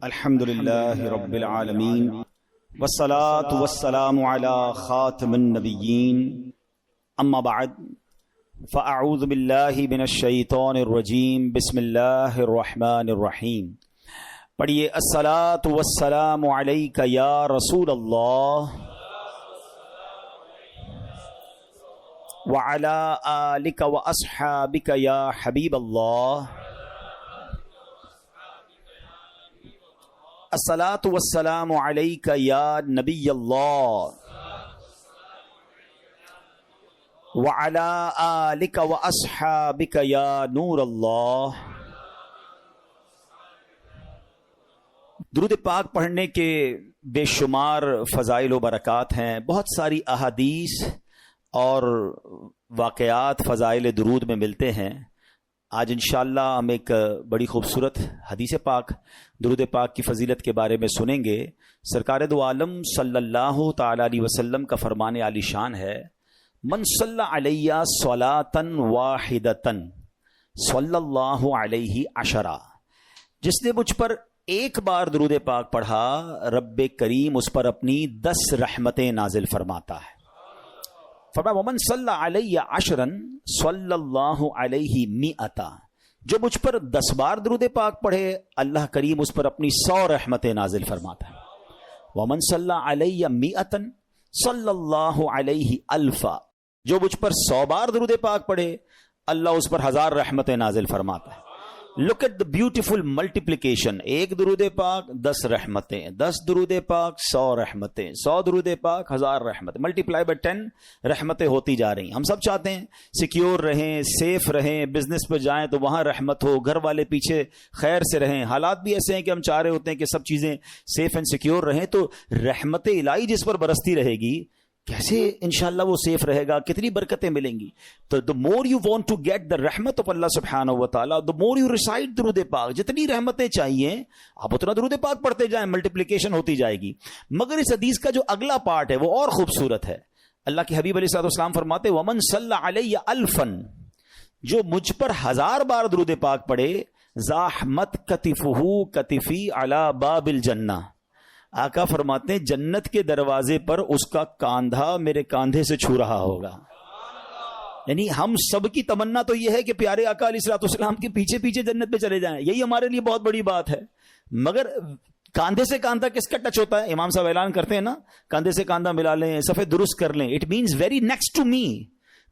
الحمد لله رب العالمين والصلاة والسلام على خاتم النبيين اما بعد فاعوذ بالله من الشیطان الرجیم بسم اللہ الرحمن الرحیم. پڑھیے الصلاة والسلام علیک یا رسول اللہ وعلى آلک واصحابک یا حبیب اللہ. الصلاة والسلام علیک یا نبی اللہ وعلی آلک واصحابک یا نور اللہ. درود پاک پڑھنے کے بے شمار فضائل و برکات ہیں. بہت ساری احادیث اور واقعات فضائل درود میں ملتے ہیں. آج انشاءاللہ ہم ایک بڑی خوبصورت حدیث پاک درود پاک کی فضیلت کے بارے میں سنیں گے. سرکار دو عالم صلی اللہ تعالی علیہ وسلم کا فرمان عالی شان ہے، من صلی علیہ صلاۃً واحدۃً صلی اللہ علیہ عشرہ. جس نے مجھ پر ایک بار درود پاک پڑھا رب کریم اس پر اپنی 10 رحمتیں نازل فرماتا ہے. فرمایا ومن صلی علیہ عشراً صلی اللہ علیہ مئۃ. جو مجھ پر 10 بار درود پاک پڑھے اللہ کریم اس پر اپنی 100 رحمتیں نازل فرماتا ہے. ومن صلی علیہ مئۃ صلی اللہ علیہ الفا. جو مجھ پر 100 بار درود پاک پڑھے اللہ اس پر 1000 رحمتیں نازل فرماتا ہے. Look at the beautiful multiplication. ایک درود پاک 10 رحمتیں، 10 درود پاک 100 رحمتیں، 100 درود پاک 1000 رحمتیں، ملٹیپلائی بائی 10 رحمتیں ہوتی جا رہی ہیں. ہم سب چاہتے ہیں سیکیور رہیں، سیف رہیں، بزنس پہ جائیں تو وہاں رحمت ہو، گھر والے پیچھے خیر سے رہیں. حالات بھی ایسے ہیں کہ ہم چاہ رہے ہوتے ہیں کہ سب چیزیں سیف اینڈ سیکیور رہیں، تو رحمت الہی جس پر برستی رہے گی کیسے انشاءاللہ وہ سیف رہے گا، کتنی برکتیں ملیں گی. تو the more you want to get the رحمت of اللہ سبحانہ و تعالیٰ the more you recite درود پاک. جتنی رحمتیں چاہیے آپ اتنا درود پاک پڑھتے جائیں، ملٹیپلیکیشن ہوتی جائے گی. مگر اس حدیث کا جو اگلا پارٹ ہے وہ اور خوبصورت ہے. اللہ کے حبیب علیہ السلام فرماتے ومن صلی علیہ الفن. جو مجھ پر 1000 بار درود پاک پڑھے زاحمت کتفہ کتفی علی باب الجنہ. آقا فرماتے ہیں جنت کے دروازے پر اس کا کاندھا میرے کاندھے سے چھو رہا ہوگا. یعنی ہم سب کی تمنا تو یہ ہے کہ پیارے آقا علیہ الصلوۃ والسلام کے پیچھے پیچھے جنت میں چلے جائیں، یہی ہمارے لیے بہت بڑی بات ہے. مگر کاندھے سے کاندھا کس کا ٹچ ہوتا ہے؟ امام صاحب اعلان کرتے ہیں نا، کاندھے سے کاندھا ملا لیں، صفے درست کر لیں. It means very next to me.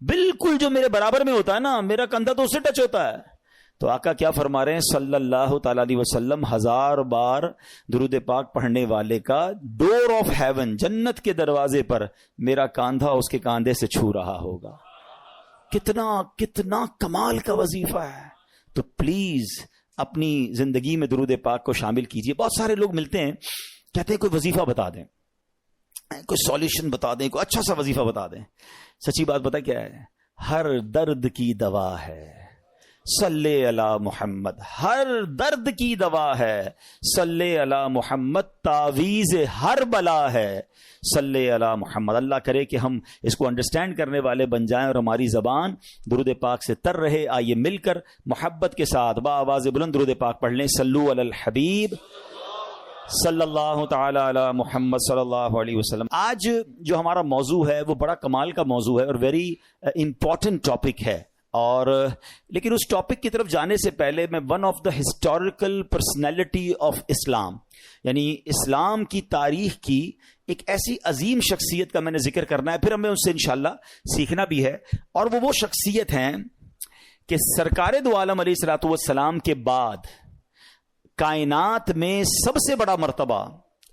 بالکل جو میرے برابر میں ہوتا ہے نا، میرا کاندھا تو اس سے ٹچ ہوتا ہے. تو آقا کیا فرما رہے ہیں صلی اللہ تعالی علیہ وسلم 1000 بار درود پاک پڑھنے والے کا ڈور آف ہیون، جنت کے دروازے پر میرا کاندھا اس کے کاندھے سے چھو رہا ہوگا. کتنا کمال کا وظیفہ ہے. تو پلیز اپنی زندگی میں درود پاک کو شامل کیجئے. بہت سارے لوگ ملتے ہیں کہتے ہیں کوئی وظیفہ بتا دیں، کوئی سولوشن بتا دیں، کوئی اچھا سا وظیفہ بتا دیں. سچی بات پتہ کیا ہے؟ ہر درد کی دوا ہے صلی علی محمد. ہر درد کی دوا ہے صلی علی محمد. تعویذ ہر بلا ہے صلی علی محمد. اللہ کرے کہ ہم اس کو انڈرسٹینڈ کرنے والے بن جائیں اور ہماری زبان درود پاک سے تر رہے. آئیے مل کر محبت کے ساتھ با آواز بلند درود پاک پڑھ لیں. صلو علی الحبیب صلی اللہ تعالی علی محمد صلی اللہ علیہ وسلم. آج جو ہمارا موضوع ہے وہ بڑا کمال کا موضوع ہے اور ویری امپورٹنٹ ٹاپک ہے. اور لیکن اس ٹاپک کی طرف جانے سے پہلے میں one of the historical personality of اسلام، یعنی اسلام کی تاریخ کی ایک ایسی عظیم شخصیت کا میں نے ذکر کرنا ہے. پھر ہمیں اس سے انشاءاللہ سیکھنا بھی ہے. اور وہ شخصیت ہیں کہ سرکار دو عالم علیہ الصلوۃ والسلام کے بعد کائنات میں سب سے بڑا مرتبہ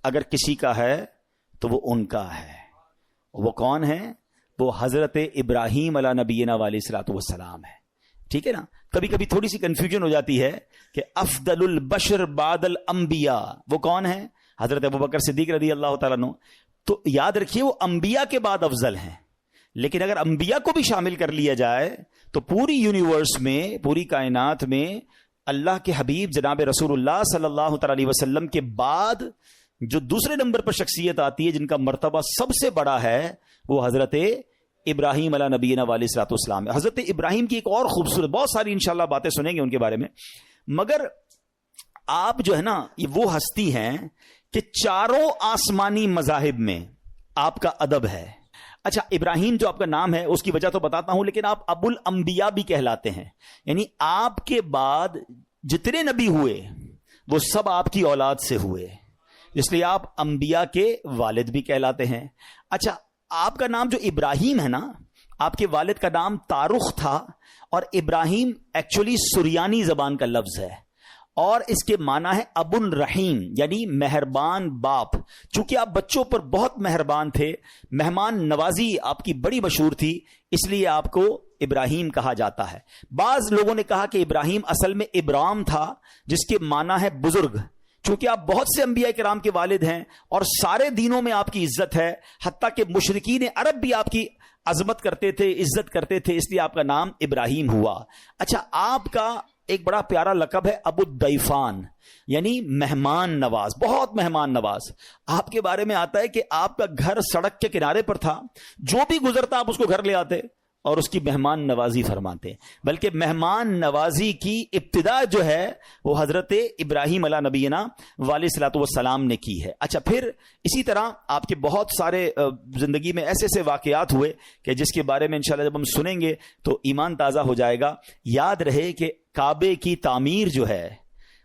اگر کسی کا ہے تو وہ ان کا ہے. وہ کون ہے؟ وہ حضرت ابراہیم علیہ نبینا علیہ الصلوۃ والسلام ہے. ٹھیک ہے نا. کبھی کبھی تھوڑی سی کنفیوژن ہو جاتی ہے کہ افضل البشر بعد الانبیاء وہ کون ہے؟ حضرت ابوبکر صدیق رضی اللہ تعالیٰ عنہ. تو یاد رکھیے وہ انبیاء کے بعد افضل ہیں. لیکن اگر انبیاء کو بھی شامل کر لیا جائے تو پوری یونیورس میں، پوری کائنات میں اللہ کے حبیب جناب رسول اللہ صلی اللہ تعالی علیہ وسلم کے بعد جو دوسرے نمبر پر شخصیت آتی ہے جن کا مرتبہ سب سے بڑا ہے وہ حضرت ابراہیم علیہ نبینا علیہ الصلوۃ والسلام. حضرت ابراہیم کی ایک اور خوبصورت، بہت ساری انشاءاللہ باتیں سنیں گے ان کے بارے میں، مگر آپ جو ہے نا یہ وہ ہستی ہیں کہ چاروں آسمانی مذاہب میں آپ کا ادب ہے. اچھا ابراہیم جو آپ کا نام ہے اس کی وجہ تو بتاتا ہوں, لیکن آپ ابو الانبیاء بھی کہلاتے ہیں, یعنی آپ کے بعد جتنے نبی ہوئے وہ سب آپ کی اولاد سے ہوئے, اس لیے آپ انبیاء کے والد بھی کہلاتے ہیں. اچھا آپ کا نام جو ابراہیم ہے نا, آپ کے والد کا نام تارخ تھا, اور ابراہیم ایکچولی سریانی زبان کا لفظ ہے, اور اس کے معنی ہے ابن رحیم, یعنی مہربان باپ. چونکہ آپ بچوں پر بہت مہربان تھے, مہمان نوازی آپ کی بڑی مشہور تھی, اس لیے آپ کو ابراہیم کہا جاتا ہے. بعض لوگوں نے کہا کہ ابراہیم اصل میں ابرام تھا, جس کے معنی ہے بزرگ. چونکہ آپ بہت سے انبیاء کرام کے والد ہیں اور سارے دینوں میں آپ کی عزت ہے, حتیٰ کہ مشرکین عرب بھی آپ کی عظمت کرتے تھے, عزت کرتے تھے, اس لیے آپ کا نام ابراہیم ہوا. اچھا آپ کا ایک بڑا پیارا لقب ہے ابو الضیفان, یعنی مہمان نواز, بہت مہمان نواز. آپ کے بارے میں آتا ہے کہ آپ کا گھر سڑک کے کنارے پر تھا, جو بھی گزرتا آپ اس کو گھر لے آتے اور اس کی مہمان نوازی فرماتے. بلکہ مہمان نوازی کی ابتدا جو ہے وہ حضرت ابراہیم علیہ نبینا علیہ الصلوۃ والسلام نے کی ہے. اچھا پھر اسی طرح آپ کے بہت سارے زندگی میں ایسے ایسے واقعات ہوئے کہ جس کے بارے میں انشاءاللہ جب ہم سنیں گے تو ایمان تازہ ہو جائے گا. یاد رہے کہ کعبے کی تعمیر جو ہے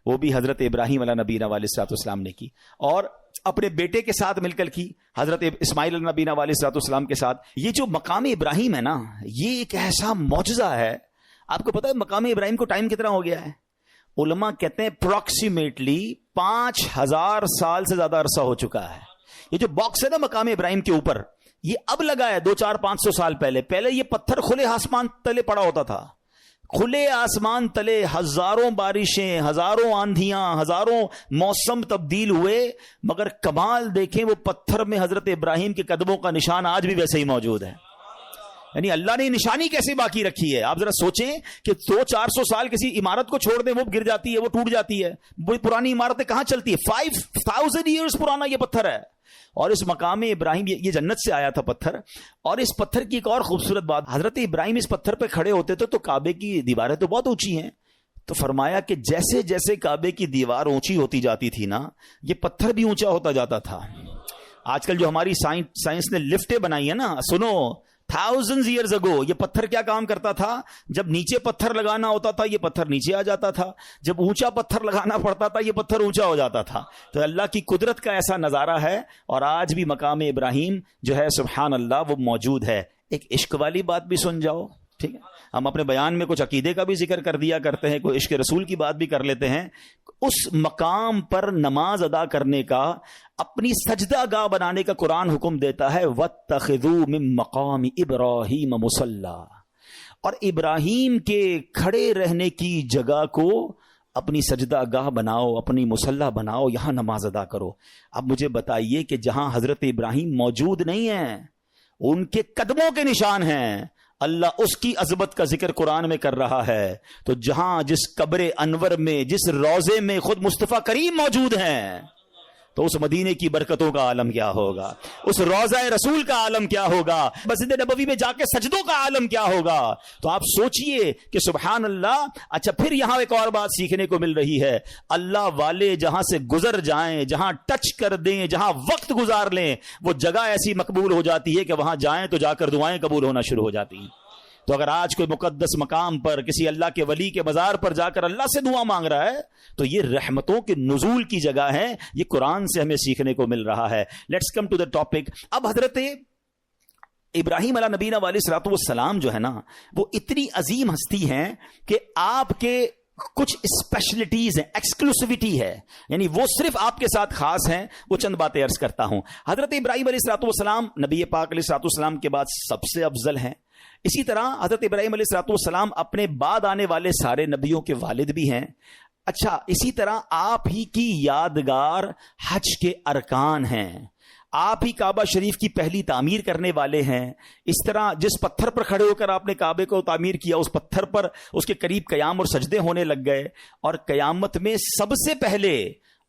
وہ بھی حضرت ابراہیم علیہ نبینا علیہ الصلوۃ والسلام نے کی, اور اپنے بیٹے کے ساتھ مل کر کی, حضرت اسماعیل علیہ نبینا علیہ الصلوۃ والسلام کے ساتھ. یہ جو مقام ابراہیم ہے نا, یہ ایک ایسا معجزہ ہے. آپ کو پتا ہے مقام ابراہیم کو ٹائم کتنا ہو گیا ہے؟ علماء کہتے ہیں اپروکسیمیٹلی 5000 سال سے زیادہ عرصہ ہو چکا ہے. یہ جو باکس ہے نا مقام ابراہیم کے اوپر, یہ اب لگا ہے 200-500 سال پہلے یہ پتھر کھلے آسمان تلے پڑا ہوتا تھا. کھلے آسمان تلے ہزاروں بارشیں, ہزاروں آندھیاں, ہزاروں موسم تبدیل ہوئے, مگر کمال دیکھیں وہ پتھر میں حضرت ابراہیم کے قدموں کا نشان آج بھی ویسے ہی موجود ہے. یعنی اللہ نے نشانی کیسے باقی رکھی ہے. آپ ذرا سوچیں کہ 200-400 سال کسی عمارت کو چھوڑ دیں, وہ گر جاتی ہے, وہ ٹوٹ جاتی ہے. وہ پرانی عمارتیں کہاں چلتی ہے؟ 5000 ایئرز پرانا یہ پتھر ہے. اور اس مقام ابراہیم, یہ جنت سے آیا تھا پتھر. اور اس پتھر کی ایک اور خوبصورت بات, حضرت ابراہیم اس پتھر پہ کھڑے ہوتے تھے تو کعبے کی دیواریں تو بہت اونچی ہیں, تو فرمایا کہ جیسے جیسے کعبے کی دیوار اونچی ہوتی جاتی تھی نا, یہ پتھر بھی اونچا ہوتا جاتا تھا. آج کل جو ہماری سائنس نے لفٹیں بنائی ہیں نا, سنو, thousands years ago یہ پتھر کیا کام کرتا تھا؟ جب نیچے پتھر لگانا ہوتا تھا یہ پتھر نیچے آ جاتا تھا, جب اونچا پتھر لگانا پڑتا تھا یہ پتھر اونچا ہو جاتا تھا. تو اللہ کی قدرت کا ایسا نظارہ ہے, اور آج بھی مقام ابراہیم جو ہے سبحان اللہ وہ موجود ہے. ایک عشق والی بات بھی سن جاؤ, ٹھیک ہے؟ ہم اپنے بیان میں کچھ عقیدے کا بھی ذکر کر دیا کرتے ہیں, کوئی عشق رسول کی بات بھی کر لیتے ہیں. اس مقام پر نماز ادا کرنے کا, اپنی سجدہ گاہ بنانے کا قرآن حکم دیتا ہے, وَاتَّخِذُوا مِن مَّقَامِ إِبْرَاهِيمَ مُصَلًّى, اور ابراہیم کے کھڑے رہنے کی جگہ کو اپنی سجدہ گاہ بناؤ, اپنی مصلی بناؤ, یہاں نماز ادا کرو. اب مجھے بتائیے کہ جہاں حضرت ابراہیم موجود نہیں ہیں, ان کے قدموں کے نشان ہیں, اللہ اس کی عظمت کا ذکر قرآن میں کر رہا ہے, تو جہاں جس قبر انور میں, جس روضے میں خود مصطفیٰ کریم موجود ہیں, تو اس مدینے کی برکتوں کا عالم کیا ہوگا, اس روضہ رسول کا عالم کیا ہوگا, مسجد نبوی میں جا کے سجدوں کا عالم کیا ہوگا. تو آپ سوچئے کہ سبحان اللہ. اچھا پھر یہاں ایک اور بات سیکھنے کو مل رہی ہے, اللہ والے جہاں سے گزر جائیں, جہاں ٹچ کر دیں, جہاں وقت گزار لیں, وہ جگہ ایسی مقبول ہو جاتی ہے کہ وہاں جائیں تو جا کر دعائیں قبول ہونا شروع ہو جاتی ہیں. تو اگر آج کوئی مقدس مقام پر کسی اللہ کے ولی کے مزار پر جا کر اللہ سے دعا مانگ رہا ہے تو یہ رحمتوں کے نزول کی جگہ ہے, یہ قرآن سے ہمیں سیکھنے کو مل رہا ہے. Let's come to the topic. اب حضرت ابراہیم علیہ نبینا علیہ الصلوۃ والسلام جو ہے نا, وہ اتنی عظیم ہستی ہیں کہ آپ کے کچھ اسپیشلٹیز ہیں, ایکسکلوسیوٹی ہے, یعنی وہ صرف آپ کے ساتھ خاص ہیں. وہ چند باتیں عرض کرتا ہوں. حضرت ابراہیم علیہ الصلوۃ والسلام نبی پاک علیہ الصلوۃ والسلام کے بعد سب سے افضل ہیں. اسی طرح حضرت ابراہیم علیہ الصلوۃ والسلام اپنے بعد آنے والے سارے نبیوں کے والد بھی ہیں. اچھا اسی طرح آپ ہی کی یادگار حج کے ارکان ہیں, آپ ہی کعبہ شریف کی پہلی تعمیر کرنے والے ہیں. اس طرح جس پتھر پر کھڑے ہو کر آپ نے کعبے کو تعمیر کیا, اس پتھر پر اس کے قریب قیام اور سجدے ہونے لگ گئے, اور قیامت میں سب سے پہلے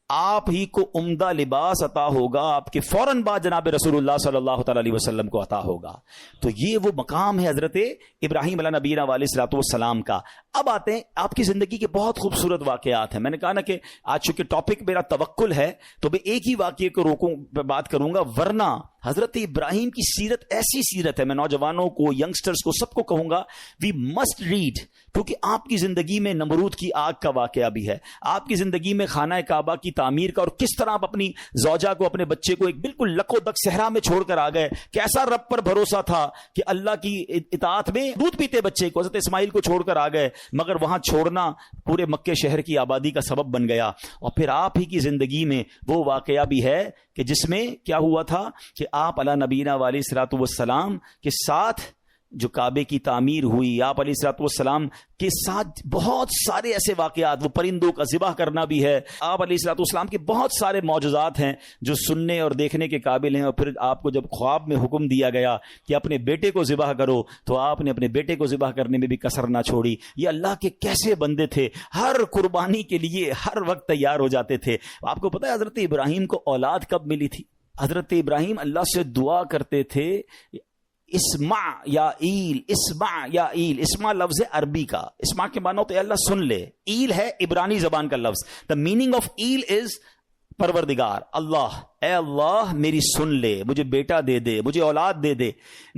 آپ ہی کو عمدہ لباس عطا ہوگا, آپ کے فوراً بعد جناب رسول اللہ صلی اللہ تعالی علیہ وسلم کو عطا ہوگا. تو یہ وہ مقام ہے حضرت ابراہیم علیہ نبینا علیہ الصلوۃ والسلام کا. اب آتے ہیں آپ کی زندگی کے بہت خوبصورت واقعات ہیں. میں نے کہا نا کہ آج چونکہ ٹاپک میرا توکل ہے تو میں ایک ہی واقعے کو روکوں پہ بات کروں گا, ورنہ حضرت ابراہیم کی سیرت ایسی سیرت ہے, میں نوجوانوں کو, ینگسٹرز کو, سب کو کہوں گا وی مسٹ ریڈ, کیونکہ آپ کی زندگی میں نمرود کی آگ کا واقعہ بھی ہے, آپ کی زندگی میں خانہ کعبہ کی تعمیر کا, اور کس طرح آپ اپنی زوجہ کو, اپنے بچے کو ایک بالکل لک و دک صحرا میں چھوڑ کر آ گئے. کیسا رب پر بھروسہ تھا کہ اللہ کی اطاعت میں دودھ پیتے بچے کو, حضرت اسماعیل کو چھوڑ کر آ گئے, مگر وہاں چھوڑنا پورے مکے شہر کی آبادی کا سبب بن گیا. اور پھر آپ ہی کی زندگی میں وہ واقعہ بھی ہے کہ جس میں کیا ہوا تھا کہ آپ علی نبینا علیہ الصلوۃ والسلام کے ساتھ جو کعبے کی تعمیر ہوئی, آپ علیہ الصلوۃ والسلام کے ساتھ بہت سارے ایسے واقعات, وہ پرندوں کا ذبح کرنا بھی ہے, آپ علیہ الصلوۃ والسلام کے بہت سارے معجزات ہیں جو سننے اور دیکھنے کے قابل ہیں. اور پھر آپ کو جب خواب میں حکم دیا گیا کہ اپنے بیٹے کو ذبح کرو, تو آپ نے اپنے بیٹے کو ذبح کرنے میں بھی کسر نہ چھوڑی. یہ اللہ کے کیسے بندے تھے, ہر قربانی کے لیے ہر وقت تیار ہو جاتے تھے. آپ کو پتہ ہے حضرت ابراہیم کو اولاد کب ملی تھی؟ حضرت ابراہیم اللہ سے دعا کرتے تھے, اسمع یا ایل, اسمع یا ایل. اسمع لفظ عربی کا, اسمع کے معنی ہوتا ہے اللہ سن لے, ایل ہے عبرانی زبان کا لفظ. The meaning of L is پروردگار, اللہ, اے اللہ میری سن لے, مجھے بیٹا دے دے, مجھے اولاد دے دے.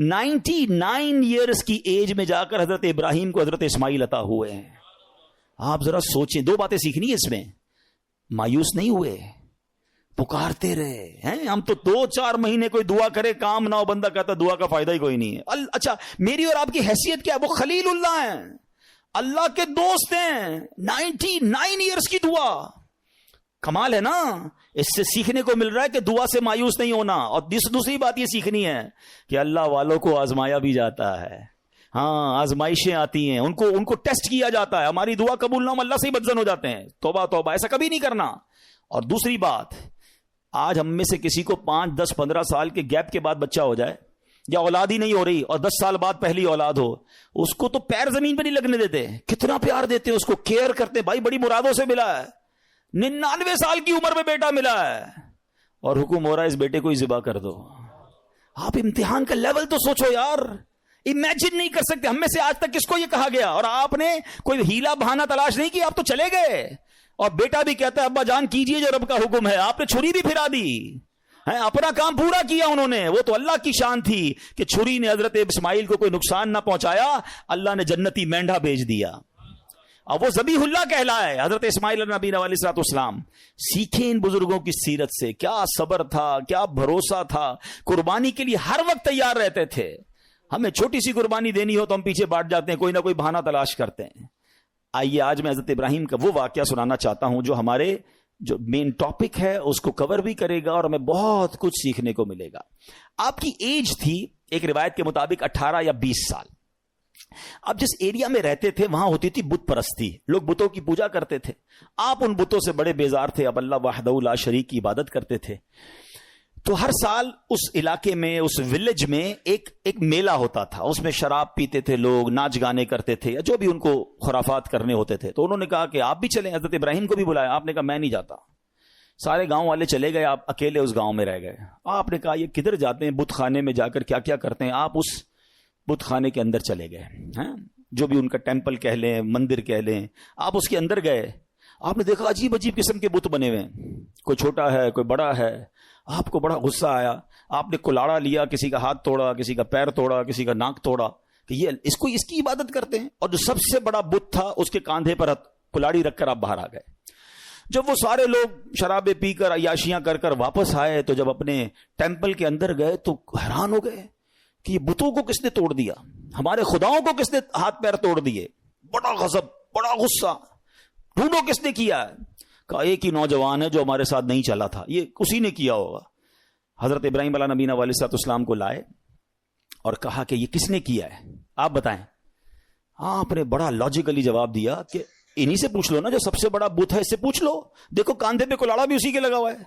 99 ایئرز کی ایج میں جا کر حضرت ابراہیم کو حضرت اسماعیل عطا ہوئے ہیں. آپ ذرا سوچیں, دو باتیں سیکھنی ہے اس میں. مایوس نہیں ہوئے, پکارتے رہے ہیں. ہم تو 2-4 مہینے کوئی دعا کرے کام نہ ہو, بندہ کہتا دعا کا فائدہ ہی کوئی نہیں ہے. اچھا میری اور آپ کی حیثیت کیا ہے؟ وہ خلیل اللہ ہیں, اللہ کے دوست ہیں. 99 ایئرز کی دعا, کمال ہے نا. اس سے سیکھنے کو مل رہا ہے کہ دعا سے مایوس نہیں ہونا. اور دوسری بات یہ سیکھنی ہے کہ اللہ والوں کو آزمایا بھی جاتا ہے. ہاں, آزمائشیں آتی ہیں, ان کو ٹیسٹ کیا جاتا ہے. ہماری دعا قبول نہ ہو, اللہ سے ہی بدزن ہو جاتے ہیں. توبہ توبہ, ایسا کبھی نہیں کرنا. اور دوسری بات, آج ہم میں سے کسی کو 5, 10, 15 سال کے گیپ کے بعد بچہ ہو جائے, یا اولاد ہی نہیں ہو رہی, اور 10 سال بعد پہلی اولاد ہو, اس کو تو پیر زمین پہ نہیں لگنے دیتے. کتنا پیار دیتے ہیں اس کو, کیئر کرتے ہیں. بھائی بڑی مرادوں سے ملا ہے, 99 سال کی عمر میں بیٹا ملا ہے, اور حکم ہو رہا ہے اس بیٹے کو ہی ذبح کر دو. آپ امتحان کا لیول تو سوچو یار, امیجن نہیں کر سکتے. ہم میں سے آج تک کس کو یہ کہا گیا, اور آپ نے کوئی ہیلا بہانہ تلاش نہیں کی, آپ تو چلے گئے. اور بیٹا بھی کہتا ہے ابا جان کیجئے جو رب کا حکم ہے. آپ نے چھری بھی پھرا دی, اپنا کام پورا کیا انہوں نے. وہ تو اللہ کی شان تھی کہ چھری نے حضرت اسماعیل کو کوئی نقصان نہ پہنچایا, اللہ نے جنتی مینڈھا بھیج دیا, اور وہ ذبیح اللہ کہلائے حضرت اسماعیل نبی علیہ الصلوۃ والسلام. سیکھیں ان بزرگوں کی سیرت سے, کیا صبر تھا, کیا بھروسہ تھا, قربانی کے لیے ہر وقت تیار رہتے تھے. ہمیں چھوٹی سی قربانی دینی ہو تو ہم پیچھے بانٹ جاتے ہیں, کوئی نہ کوئی بہانہ تلاش کرتے ہیں. آئیے آج میں حضرت ابراہیم کا وہ واقعہ سنانا چاہتا ہوں جو ہمارے جو مین ٹاپک ہے اس کو کور بھی کرے گا, اور ہمیں بہت کچھ سیکھنے کو ملے گا. آپ کی ایج تھی ایک روایت کے مطابق 18 یا 20 سال. اب جس ایریا میں رہتے تھے وہاں ہوتی تھی بت پرستی, لوگ بتوں کی پوجا کرتے تھے. آپ ان بتوں سے بڑے بیزار تھے, اب اللہ وحدہ لا شریک کی عبادت کرتے تھے. تو ہر سال اس علاقے میں, اس ولیج میں ایک میلہ ہوتا تھا. اس میں شراب پیتے تھے لوگ, ناچ گانے کرتے تھے, جو بھی ان کو خرافات کرنے ہوتے تھے. تو انہوں نے کہا کہ آپ بھی چلیں. حضرت ابراہیم کو بھی بلایا. آپ نے کہا میں نہیں جاتا. سارے گاؤں والے چلے گئے, آپ اکیلے اس گاؤں میں رہ گئے. آپ نے کہا یہ کدھر جاتے ہیں, بت خانے میں جا کر کیا کیا کرتے ہیں. آپ اس بت خانے کے اندر چلے گئے, جو بھی ان کا ٹیمپل کہہ لیں, مندر کہہ لیں. آپ اس کے اندر گئے, آپ نے دیکھا عجیب عجیب قسم کے بت بنے ہوئے ہیں, کوئی چھوٹا ہے کوئی بڑا ہے. آپ کو بڑا غصہ آیا, آپ نے کلاڑا لیا, کسی کا ہاتھ توڑا, کسی کا پیر توڑا, کسی کا ناک توڑا کہ یہ اس کی عبادت کرتے ہیں. اور جو سب سے بڑا بت تھا اس کے کاندھے پر کلاڑی رکھ کر آپ باہر آ گئے. جب وہ سارے لوگ شرابیں پی کر عیاشیاں کر کر واپس آئے تو جب اپنے ٹیمپل کے اندر گئے تو حیران ہو گئے کہ یہ بتوں کو کس نے توڑ دیا, ہمارے خداؤں کو کس نے ہاتھ پیر توڑ دیے. بڑا غضب, بڑا غصہ, ڈھونڈو کس نے کیا ہے. کہا ایک ہی نوجوان ہے جو ہمارے ساتھ نہیں چلا تھا, یہ اسی نے کیا ہوگا. حضرت ابراہیم علیہ نبینا علیہ الصلوۃ والسلام کو لائے اور کہا کہ یہ کس نے کیا ہے, آپ بتائیں. آپ نے بڑا لاجیکلی جواب دیا کہ انہی سے پوچھ لو نا, جو سب سے بڑا بت ہے اس سے پوچھ لو, دیکھو کاندھے پہ کلاڑا بھی اسی کے لگا ہوا ہے.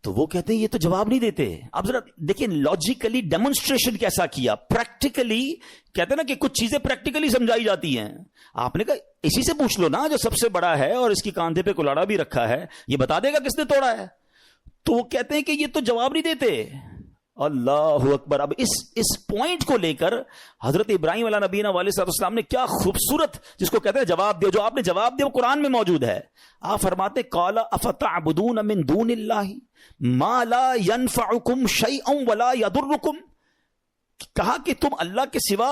تو وہ کہتے ہیں یہ تو جواب نہیں دیتے. اب ذرا دیکھیں لاجیکلی ڈیمونسٹریشن کیسا کیا, پریکٹیکلی. کہتے ہیں نا کہ کچھ چیزیں پریکٹیکلی سمجھائی جاتی ہیں. آپ نے کہا اسی سے پوچھ لو نا جو سب سے بڑا ہے اور اس کی کاندھے پہ کلاڑا بھی رکھا ہے, یہ بتا دے گا کس نے توڑا ہے. تو وہ کہتے ہیں کہ یہ تو جواب نہیں دیتے. اللہ اکبر. اب اس پوائنٹ کو لے کر حضرت ابراہیم علیہ نبینا علیہ السلام نے کیا خوبصورت, جس کو کہتے ہیں جواب دیا, جو آپ نے جواب دیا وہ قرآن میں موجود ہے. آپ فرماتے قال افتعبدون من دون اللہ ما لا ينفعکم شیئا ولا یضرکم. کہا کہ تم اللہ کے سوا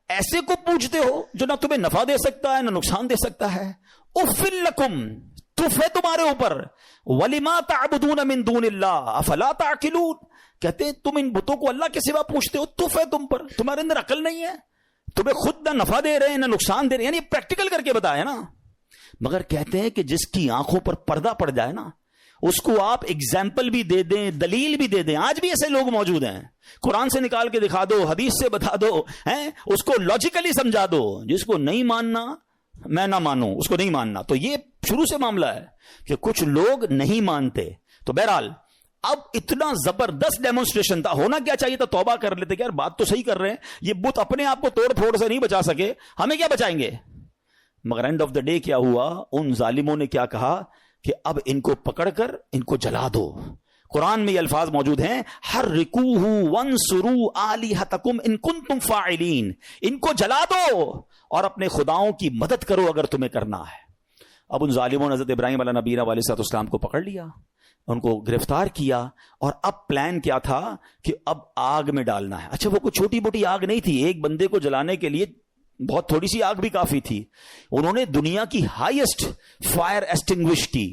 ایسے کو پوچھتے ہو جو نہ تمہیں نفع دے سکتا ہے نہ نقصان دے سکتا ہے. اف لکم, تف ہے تمہارے اوپر. ولما تعبدون من دون اللہ افلا تعقلون. کہتے ہیں تم ان بتوں کو اللہ کے سوا پوچھتے ہو, تف ہے تم پر, تمہارے اندر عقل نہیں ہے, تمہیں خود نہ نفع دے رہے ہیں نہ نقصان دے رہے ہیں. یعنی پریکٹیکل کر کے بتایا نا. مگر کہتے ہیں کہ جس کی آنکھوں پر پردہ پڑ جائے نا, اس کو آپ ایگزامپل بھی دے دیں, دلیل بھی دے دیں. آج بھی ایسے لوگ موجود ہیں, قرآن سے نکال کے دکھا دو, حدیث سے بتا دو, اس کو لاجیکلی سمجھا دو. جس کو نہیں ماننا میں نہ مانوں, اس کو نہیں ماننا. تو یہ شروع سے معاملہ ہے کہ کچھ لوگ نہیں مانتے. تو بہرحال اب اتنا زبردست ڈیمونسٹریشن تھا, ہونا کیا چاہیے تھا, توبہ کر لیتے کہ یار بات تو صحیح کر رہے ہیں, یہ بت اپنے آپ کو توڑ پھوڑ سے نہیں بچا سکے, ہمیں کیا بچائیں گے. مگر اینڈ آف دا ڈے کیا ہوا, ان ظالموں نے کیا کہا کہ اب ان کو پکڑ کر ان کو جلا دو. قرآن میں یہ الفاظ موجود ہیں, حرقوہ وانصروا آلہتکم ان کنتم فاعلین. ان کو جلا دو اور اپنے خداؤں کی مدد کرو اگر تمہیں کرنا ہے. اب ان ظالموں نے حضرت ابراہیم علیہ نبینا علیہ السلام کو پکڑ لیا, ان کو گرفتار کیا, اور اب پلان کیا تھا کہ اب آگ میں ڈالنا ہے. اچھا وہ کوئی چھوٹی موٹی آگ نہیں تھی, ایک بندے کو جلانے کے لیے بہت تھوڑی سی آگ بھی کافی تھی. انہوں نے دنیا کی ہائیسٹ فائر ایسٹنگوش کی,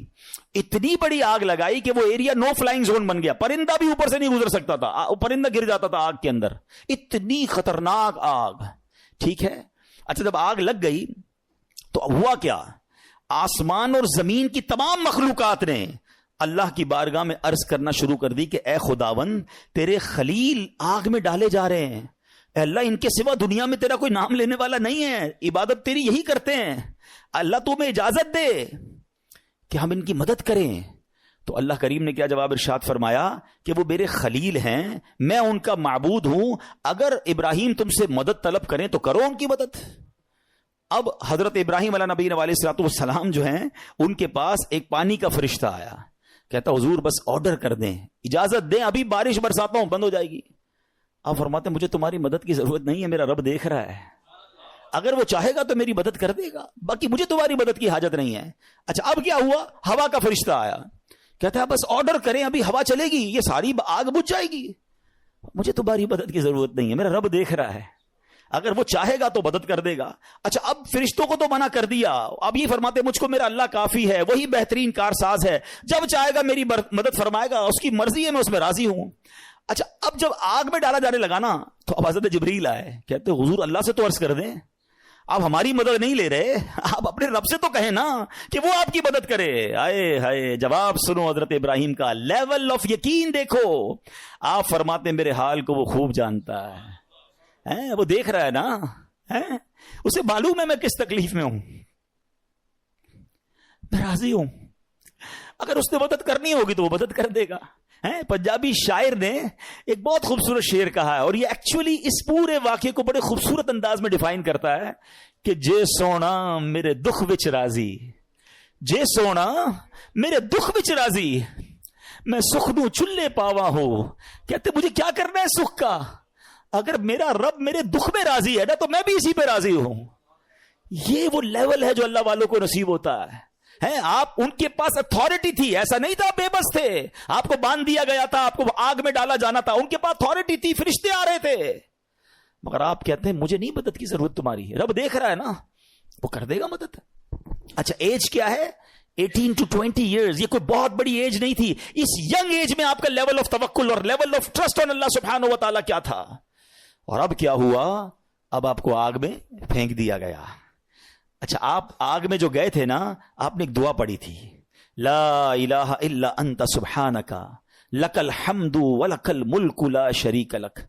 اتنی بڑی آگ لگائی کہ وہ ایریا نو فلائنگ زون بن گیا, پرندہ بھی اوپر سے نہیں گزر سکتا تھا, پرندہ گر جاتا تھا آگ کے اندر. اتنی خطرناک آگ. ٹھیک ہے, اچھا جب آگ لگ گئی تو اب ہوا کیا, آسمان اور زمین کی تمام مخلوقات نے اللہ کی بارگاہ میں عرض کرنا شروع کر دی کہ اے خداون تیرے خلیل آگ میں ڈالے جا رہے ہیں, اے اللہ ان کے سوا دنیا میں تیرا کوئی نام لینے والا نہیں ہے, عبادت تیری یہی کرتے ہیں, اللہ تمہیں اجازت دے کہ ہم ان کی مدد کریں. تو اللہ کریم نے کیا جواب ارشاد فرمایا کہ وہ میرے خلیل ہیں, میں ان کا معبود ہوں, اگر ابراہیم تم سے مدد طلب کریں تو کرو ان کی مدد. اب حضرت ابراہیم علیہ نبی علیہ السلام جو ہیں ان کے پاس ایک پانی کا فرشتہ آیا, کہتا حضور بس آرڈر کر دیں, اجازت دیں, ابھی بارش برساتا ہوں, بند ہو جائے گی. آپ فرماتے ہیں مجھے تمہاری مدد کی ضرورت نہیں ہے, میرا رب دیکھ رہا ہے, اگر وہ چاہے گا تو میری مدد کر دے گا, باقی مجھے تمہاری مدد کی حاجت نہیں ہے. اچھا اب کیا ہوا, ہوا کا فرشتہ آیا, کہتا ہے بس آرڈر کریں, ابھی ہوا چلے گی, یہ ساری آگ بجھ جائے گی, مجھے تمہاری مدد کی ضرورت نہیں ہے, میرا رب دیکھ رہا ہے, اگر وہ چاہے گا تو مدد کر دے گا. اچھا اب فرشتوں کو تو منع کر دیا, اب یہ فرماتے مجھ کو میرا اللہ کافی ہے, وہی بہترین کارساز ہے, جب چاہے گا میری مدد فرمائے گا, اس کی مرضی ہے, میں اس میں راضی ہوں. اچھا اب جب آگ میں ڈالا جانے لگا نا تو اب حضرت جبریل آئے, کہتے حضور اللہ سے تو عرض کر دیں, آپ ہماری مدد نہیں لے رہے, آپ اپنے رب سے تو کہیں نا کہ وہ آپ کی مدد کرے. آئے ہائے, جواب سنو حضرت ابراہیم کا, لیول آف یقین دیکھو. آپ فرماتے میرے حال کو وہ خوب جانتا ہے, وہ دیکھ رہا ہے نا, اسے معلوم ہے میں کس تکلیف میں ہوں, میں راضی ہوں, اگر اس نے مدد کرنی ہوگی تو وہ مدد کر دے گا. پنجابی شاعر نے ایک بہت خوبصورت شعر کہا ہے, اور یہ ایکچولی اس پورے واقعے کو بڑے خوبصورت انداز میں ڈیفائن کرتا ہے کہ جے سونا میرے دکھ وچ راضی, جے سونا میرے دکھ وچ راضی, میں سکھ نو چلے پاوا ہو. کہتے مجھے کیا کرنا ہے سکھ کا, اگر میرا رب میرے دکھ میں راضی ہے نا تو میں بھی اسی پہ راضی ہوں. یہ وہ لیول ہے جو اللہ والوں کو نصیب ہوتا ہے. آپ ان کے پاس اتھارٹی تھی, ایسا نہیں تھا بے بس تھے, آپ کو باندھ دیا گیا تھا, آپ کو آگ میں ڈالا جانا تھا, ان کے پاس اتھارٹی تھی, فرشتے آ رہے تھے, مگر آپ کہتے ہیں مجھے نہیں مدد کی ضرورت تمہاری, رب دیکھ رہا ہے نا, وہ کر دے گا مدد. اچھا ایج کیا ہے, 18 to 20 years, یہ کوئی بہت بڑی ایج نہیں تھی. اس ینگ ایج میں آپ کا لیول آف توکل اور لیول آف ٹرسٹ آن اللہ سبحانہ و تعالیٰ کیا تھا. اور اب کیا ہوا, اب آپ کو آگ میں پھینک دیا گیا. اچھا آپ آگ میں جو گئے تھے نا, آپ نے ایک دعا پڑھی تھی, لا الہ الا انت سبحانک لک الحمد ولک الملک لا شریک لک.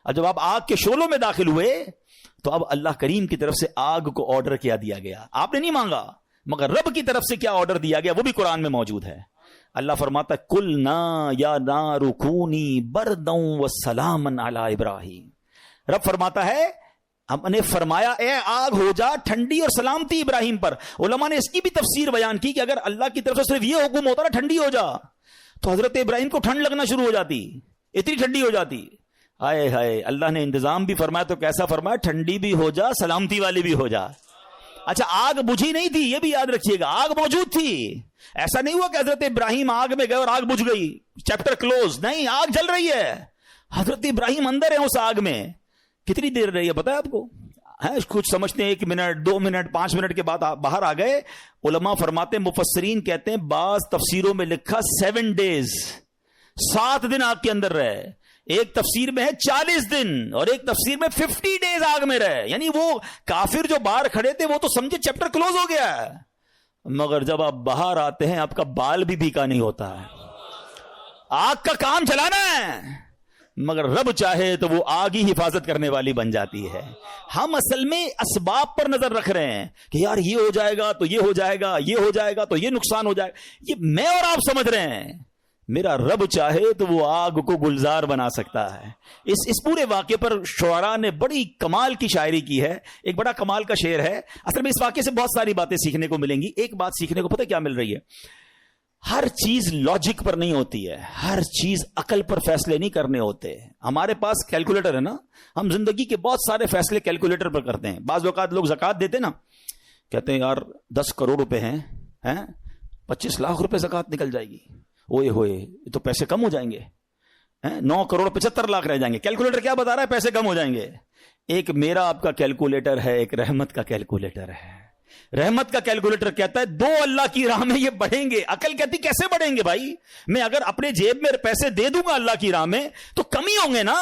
اب جب آپ آگ کے شعلوں میں داخل ہوئے تو اب اللہ کریم کی طرف سے آگ کو آرڈر کیا دیا گیا. آپ نے نہیں مانگا, مگر رب کی طرف سے کیا آرڈر دیا گیا وہ بھی قرآن میں موجود ہے. اللہ فرماتا ہے قلنا یا نار کونی برداً وسلاما علی ابراہیم. رب فرماتا ہے ہم نے فرمایا اے آگ ہو جا ٹھنڈی اور سلامتی ابراہیم پر. علماء نے اس کی بھی تفسیر بیان کی کہ اگر اللہ کی طرف سے صرف یہ حکم ہوتا نا ٹھنڈی ہو جا تو حضرت ابراہیم کو ٹھنڈ لگنا شروع ہو جاتی, اتنی ٹھنڈی ہو جاتی. ہائے ہائے, اللہ نے انتظام بھی فرمایا تو کیسا فرمایا, ٹھنڈی بھی ہو جا سلامتی والی بھی ہو جا. اچھا آگ بجھی نہیں تھی, یہ بھی یاد رکھیے گا, آگ موجود تھی. ایسا نہیں ہوا کہ حضرت ابراہیم آگ میں گئے اور آگ بجھ گئی, چیپٹر کلوز. نہیں, آگ جل رہی ہے, حضرت ابراہیم اندر ہیں اس آگ میں. کتنی دیر رہی ہے پتا ہے آپ کو؟ کچھ سمجھتے ہیں 1 منٹ 2 منٹ 5 منٹ کے بعد باہر آ گئے. علماء فرماتے ہیں, مفسرین کہتے ہیں, بعض تفسیروں میں لکھا 7 days, 7 دن آگ کے اندر رہے. ایک تفسیر میں ہے 40 دن اور ایک تفسیر میں 50 days آگ میں رہے. یعنی وہ کافر جو باہر کھڑے تھے وہ تو سمجھے چیپٹر کلوز ہو گیا ہے, مگر جب آپ باہر آتے ہیں آپ کا بال بھی بھیکا نہیں ہوتا ہے. آگ کا کام چلانا ہے, مگر رب چاہے تو وہ آگ ہی حفاظت کرنے والی بن جاتی ہے. ہم اصل میں اسباب پر نظر رکھ رہے ہیں کہ یار یہ ہو جائے گا تو یہ ہو جائے گا, یہ ہو جائے گا تو یہ نقصان ہو جائے گا. یہ میں اور آپ سمجھ رہے ہیں, میرا رب چاہے تو وہ آگ کو گلزار بنا سکتا ہے. اس پورے واقعے پر شعراء نے بڑی کمال کی شاعری کی ہے. ایک بڑا کمال کا شعر ہے. اصل میں اس واقعے سے بہت ساری باتیں سیکھنے کو ملیں گی. ایک بات سیکھنے کو پتہ کیا مل رہی ہے, ہر چیز لاجک پر نہیں ہوتی ہے, ہر چیز عقل پر فیصلے نہیں کرنے ہوتے. ہمارے پاس کیلکولیٹر ہے نا, ہم زندگی کے بہت سارے فیصلے کیلکولیٹر پر کرتے ہیں. بعض اوقات لوگ زکوٰۃ دیتے نا, کہتے ہیں یار 10 کروڑ روپے ہیں, 25 لاکھ روپے زکوٰۃ نکل جائے گی, اوئے ہوئے یہ تو پیسے کم ہو جائیں گے, 9 کروڑ 75 لاکھ رہ جائیں گے. کیلکولیٹر کیا بتا رہا ہے, پیسے کم ہو جائیں گے. ایک میرا آپ کا کیلکولیٹر ہے, ایک رحمت کا کیلکولیٹر ہے. رحمت کا کیلکولیٹر کہتا ہے 2 اللہ کی راہ میں یہ بڑھیں گے. عقل کہتی کیسے بڑھیں گے بھائی, میں اگر اپنے جیب میں پیسے دے دوں گا اللہ کی راہ میں تو کمی ہوں گے نا.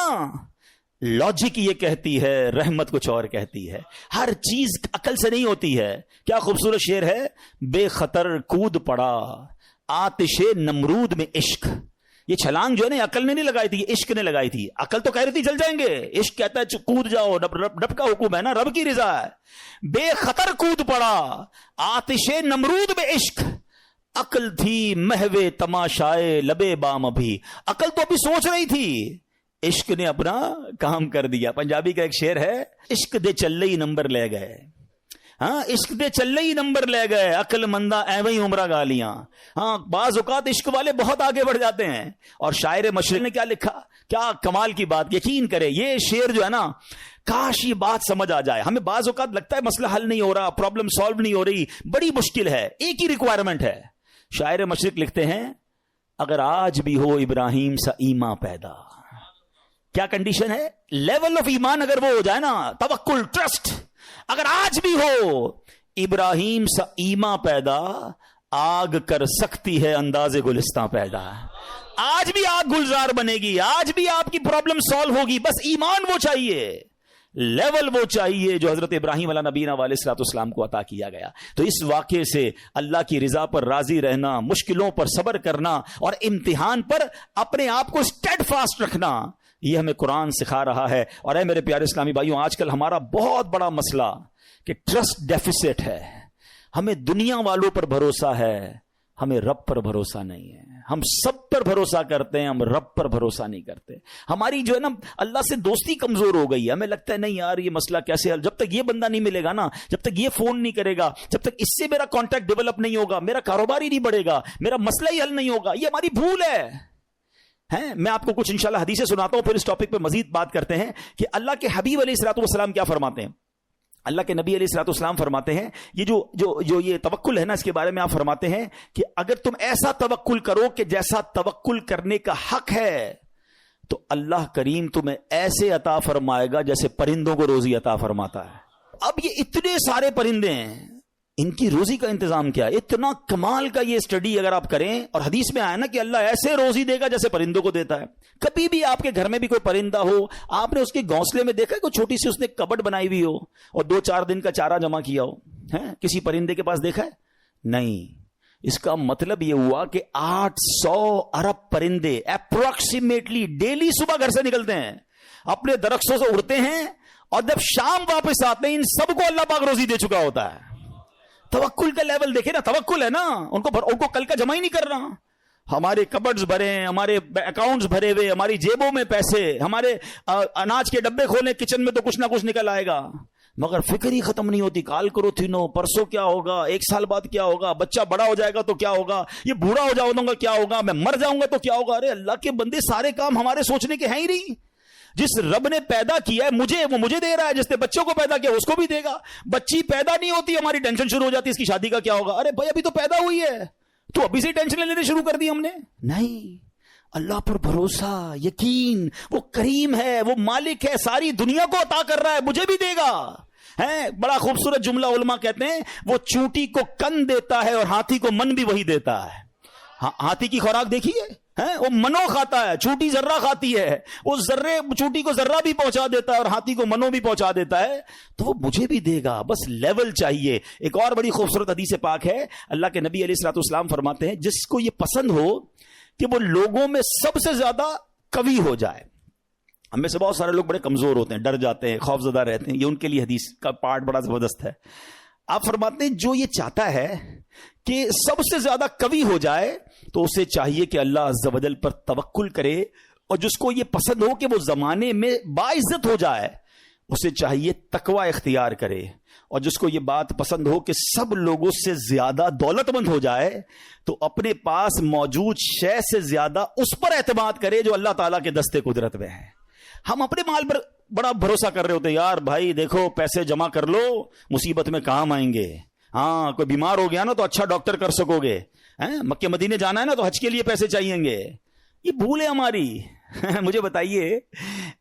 لاجک یہ کہتی ہے, رحمت کچھ اور کہتی ہے. ہر چیز عقل سے نہیں ہوتی ہے. کیا خوبصورت شعر ہے, بے خطر کود پڑا آتش نمرود میں عشق. یہ چھلانگ جو ہے نا عقل نے نہیں لگائی تھی, یہ عشق نے لگائی تھی. عقل تو کہہ رہی تھی جل جائیں گے, عشق کہتا ہے کود جاؤ, رب کا حکم ہے نا, رب کی رضا ہے. بے خطر کود پڑا آتش نمرود میں عشق, عقل تھی محو تماشائے لبے بام. ابھی عقل تو ابھی سوچ رہی تھی, عشق نے اپنا کام کر دیا. پنجابی کا ایک شعر ہے, عشق دے چلے ہی نمبر لے گئے. ہاں, عشق دے چلے ہی نمبر لے گئے, عقل مندہ ایویں عمرہ گالیاں. ہاں, بعض اوقات عشق والے بہت آگے بڑھ جاتے ہیں. اور شاعر مشرق نے کیا لکھا, کیا کمال کی بات. یقین کرے یہ شعر جو ہے نا, کاش یہ بات سمجھ آ جائے. ہمیں بعض اوقات لگتا ہے مسئلہ حل نہیں ہو رہا, پرابلم سالو نہیں ہو رہی, بڑی مشکل ہے, ایک ہی ریکوائرمنٹ ہے. شاعر مشرق لکھتے ہیں, اگر آج بھی ہو ابراہیم سا ایمان پیدا. کیا کنڈیشن ہے, لیول آف ایمان اگر وہ ہو جائے نا, توکل, ٹرسٹ, اگر آج بھی ہو ابراہیم سا ایمان پیدا, آگ کر سکتی ہے انداز گلستان پیدا. آج بھی آگ گلزار بنے گی, آج بھی آپ کی پرابلم سالو ہوگی. بس ایمان وہ چاہیے, لیول وہ چاہیے جو حضرت ابراہیم علیہ نبینا علیہ الصلوۃ والسلام کو عطا کیا گیا. تو اس واقعے سے اللہ کی رضا پر راضی رہنا, مشکلوں پر صبر کرنا اور امتحان پر اپنے آپ کو اسٹیڈ فاسٹ رکھنا, یہ ہمیں قرآن سکھا رہا ہے. اور اے میرے پیارے اسلامی بھائیوں, آج کل ہمارا بہت بڑا مسئلہ کہ ٹرسٹ ڈیفیسٹ ہے. ہمیں دنیا والوں پر بھروسہ ہے, ہمیں رب پر بھروسہ نہیں ہے. ہم سب پر بھروسہ کرتے ہیں, ہم رب پر بھروسہ نہیں کرتے. ہماری جو ہے نا اللہ سے دوستی کمزور ہو گئی ہے. ہمیں لگتا ہے نہیں یار یہ مسئلہ کیسے حل, جب تک یہ بندہ نہیں ملے گا نا, جب تک یہ فون نہیں کرے گا, جب تک اس سے میرا کانٹیکٹ ڈیولپ نہیں ہوگا, میرا کاروبار ہی نہیں بڑھے گا, میرا مسئلہ ہی حل نہیں ہوگا. یہ ہماری بھول ہے. میں آپ کو کچھ انشاءاللہ حدیثیں سناتا ہوں, پھر اس ٹاپک پہ مزید بات کرتے ہیں کہ اللہ کے حبیب علیہ الصلوۃ والسلام کیا فرماتے ہیں. اللہ کے نبی علیہ الصلوۃ والسلام فرماتے ہیں, یہ جو یہ توکل ہے نا, اس کے بارے میں آپ فرماتے ہیں کہ اگر تم ایسا توکل کرو کہ جیسا توکل کرنے کا حق ہے, تو اللہ کریم تمہیں ایسے عطا فرمائے گا جیسے پرندوں کو روزی عطا فرماتا ہے. اب یہ اتنے سارے پرندے ہیں, ان کی روزی کا انتظام کیا ہے. اتنا کمال کا یہ اسٹڈی اگر آپ کریں, اور حدیث میں آیا نا کہ اللہ ایسے روزی دے گا جیسے پرندوں کو دیتا ہے. کبھی بھی آپ کے گھر میں بھی کوئی پرندہ ہو, آپ نے اس کے گھونسلے میں دیکھا کوئی چھوٹی سی اس نے کبڈ بنائی ہوئی ہو اور 2-4 دن کا چارہ جمع کیا ہو, کسی پرندے کے پاس دیکھا ہے؟ نہیں. اس کا مطلب یہ ہوا کہ 800 ارب پرندے اپروکسیمیٹلی ڈیلی صبح گھر سے نکلتے ہیں, اپنے درختوں سے اڑتے ہیں, اور جب شام واپس آتے ہیں ان سب کو اللہ پاک روزی دے چکا ہوتا ہے. توکل کا لیول دیکھیں نا, توکل ہے نا, ان کو کل کا جمع ہی نہیں کر رہا. ہمارے کبڈز بھرے ہیں, ہمارے اکاؤنٹس بھرے ہوئے, ہماری جیبوں میں پیسے, ہمارے اناج کے ڈبے کھولے کچن میں تو کچھ نہ کچھ نکل آئے گا, مگر فکر ہی ختم نہیں ہوتی. کال کرو تھینو, پرسوں کیا ہوگا, 1 سال بعد کیا ہوگا, بچہ بڑا ہو جائے گا تو کیا ہوگا, یہ بوڑھا ہو جاؤں گا کیا ہوگا, میں مر جاؤں گا تو کیا ہوگا. ارے اللہ کے بندے, سارے کام ہمارے سوچنے کے ہیں ہی نہیں. جس رب نے پیدا کیا ہے مجھے, وہ مجھے دے رہا ہے. جس نے بچوں کو پیدا کیا اس کو بھی دے گا. بچی پیدا نہیں ہوتی, ہماری ٹینشن شروع ہو جاتی اس کی شادی کا کیا ہوگا. ارے بھائی ابھی تو پیدا ہوئی ہے, تو ابھی سے ٹینشن لینے شروع کر دی ہم نے. نہیں, اللہ پر بھروسہ, یقین, وہ کریم ہے, وہ مالک ہے, ساری دنیا کو عطا کر رہا ہے, مجھے بھی دے گا. ہے بڑا خوبصورت جملہ علماء کہتے ہیں, وہ چونٹی کو کن دیتا ہے اور ہاتھی کو من بھی وہی دیتا ہے. ہاتھی کی خوراک دیکھیے, وہ منو کھاتا ہے, چونٹی ذرہ کھاتی ہے, وہ ذرے چونٹی کو ذرہ بھی پہنچا دیتا ہے اور ہاتھی کو منو بھی پہنچا دیتا ہے. تو وہ مجھے بھی دے گا, بس لیول چاہیے. ایک اور بڑی خوبصورت حدیث پاک ہے, اللہ کے نبی علیہ الصلوۃ والسلام فرماتے ہیں, جس کو یہ پسند ہو کہ وہ لوگوں میں سب سے زیادہ قوی ہو جائے. ہم میں سے بہت سارے لوگ بڑے کمزور ہوتے ہیں, ڈر جاتے ہیں, خوف زدہ رہتے ہیں, یہ ان کے لیے حدیث کا پارٹ بڑا زبردست ہے. آپ فرماتے ہیں جو یہ چاہتا ہے کہ سب سے زیادہ قوی ہو جائے تو اسے چاہیے کہ اللہ عز و جل پر توکل کرے, اور جس کو یہ پسند ہو کہ وہ زمانے میں باعزت ہو جائے اسے چاہیے تقوی اختیار کرے, اور جس کو یہ بات پسند ہو کہ سب لوگوں سے زیادہ دولت مند ہو جائے تو اپنے پاس موجود شے سے زیادہ اس پر اعتماد کرے جو اللہ تعالیٰ کے دستے قدرت میں ہے. ہم اپنے مال پر بڑا بھروسہ کر رہے ہوتے ہیں, یار بھائی دیکھو پیسے جمع کر لو, مصیبت میں کام آئیں گے. ہاں کوئی بیمار ہو گیا نا تو اچھا ڈاکٹر کر سکو گے, مکے مدینے جانا ہے نا تو حج کے لیے پیسے چاہیے گے. یہ بھول ہے ہماری. مجھے بتائیے,